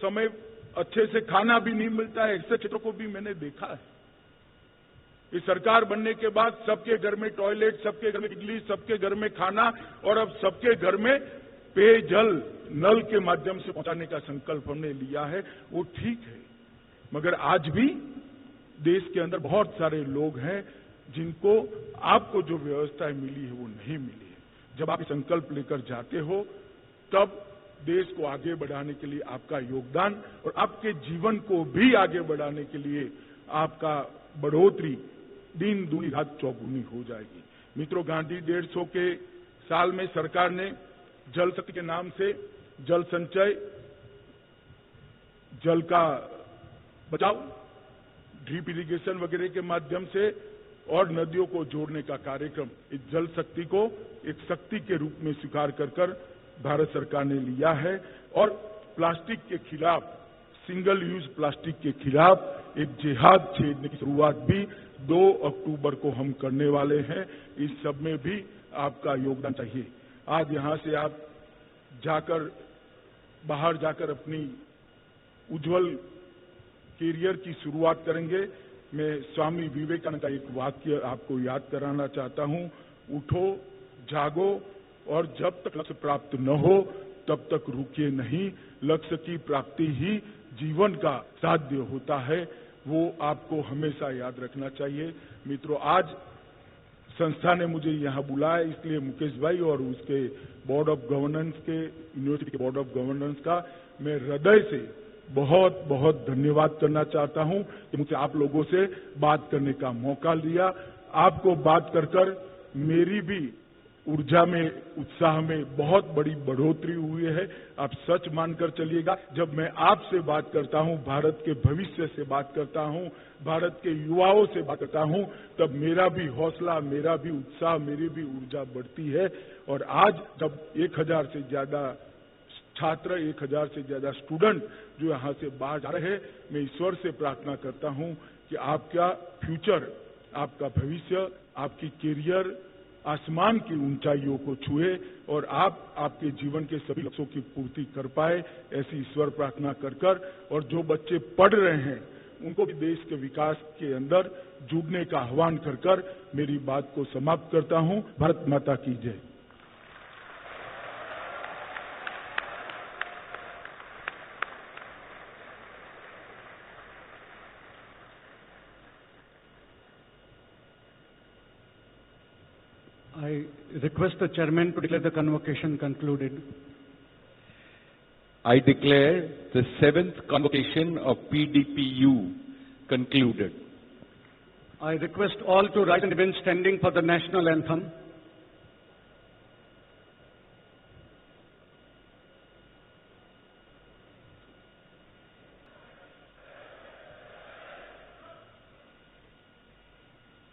समय अच्छे से खाना भी नहीं मिलता है, ऐसे क्षेत्रों को भी मैंने देखा है। इस सरकार बनने के बाद सबके घर में टॉयलेट, सबके घर में बिजली, सबके घर में खाना, और अब सबके घर में पेयजल नल के माध्यम से पहुंचाने का संकल्प हमने लिया है। वो ठीक है, मगर आज भी देश के अंदर बहुत सारे लोग हैं जिनको आपको जो व्यवस्थाएं मिली है वो नहीं मिली है। जब आप संकल्प लेकर जाते हो तब देश को आगे बढ़ाने के लिए आपका योगदान और आपके जीवन को भी आगे बढ़ाने के लिए आपका बढ़ोतरी दिन दूनी रात चौगुनी हो जाएगी। मित्रों, गांधी 150 के साल में सरकार ने जल शक्ति के नाम से जल संचय, जल का बचाव, ड्रिप इरिगेशन वगैरह के माध्यम से और नदियों को जोड़ने का कार्यक्रम, इस जल शक्ति को एक शक्ति के रूप में स्वीकार कर भारत सरकार ने लिया है और प्लास्टिक के खिलाफ, सिंगल यूज प्लास्टिक के खिलाफ एक जिहाद छेड़ने की शुरुआत भी 2 अक्टूबर को हम करने वाले हैं। इस सब में भी आपका योगदान चाहिए। आज यहां से आप बाहर जाकर अपनी उज्जवल कैरियर की शुरुआत करेंगे। मैं स्वामी विवेकानंद का एक वाक्य आपको याद कराना चाहता हूं, उठो, जागो और जब तक लक्ष्य प्राप्त न हो तब तक रुकिए नहीं। लक्ष्य की प्राप्ति ही जीवन का साध्य होता है, वो आपको हमेशा याद रखना चाहिए। मित्रों, आज संस्था ने मुझे यहाँ बुलाया, इसलिए मुकेश भाई और उसके बोर्ड ऑफ गवर्नेंस के, यूनिवर्सिटी के बोर्ड ऑफ गवर्नेंस का मैं हृदय से बहुत बहुत धन्यवाद करना चाहता हूं कि मुझे आप लोगों से बात करने का मौका दिया। आपको बात कर मेरी भी ऊर्जा में, उत्साह में बहुत बड़ी बढ़ोतरी हुई है। आप सच मानकर चलिएगा, जब मैं आपसे बात करता हूं, भारत के भविष्य से बात करता हूं, भारत के युवाओं से बात करता हूं, तब मेरा भी हौसला, मेरा भी उत्साह, मेरी भी ऊर्जा बढ़ती है। और आज जब 1000 से ज्यादा छात्र, 1000 से ज्यादा स्टूडेंट जो यहां से बाहर जा रहे हैं, मैं ईश्वर से प्रार्थना करता हूं कि आपका फ्यूचर, आपका भविष्य, आपकी कैरियर आसमान की ऊंचाइयों को छुए और आप आपके जीवन के सभी लक्ष्यों की पूर्ति कर पाए, ऐसी ईश्वर प्रार्थना कर और जो बच्चे पढ़ रहे हैं उनको भी देश के विकास के अंदर जुड़ने का आह्वान कर मेरी बात को समाप्त करता हूं। भारत माता की जय।
I request the chairman to declare the convocation concluded.
I declare the 7th convocation of PDPU concluded.
I request all to rise and remain standing for the national anthem.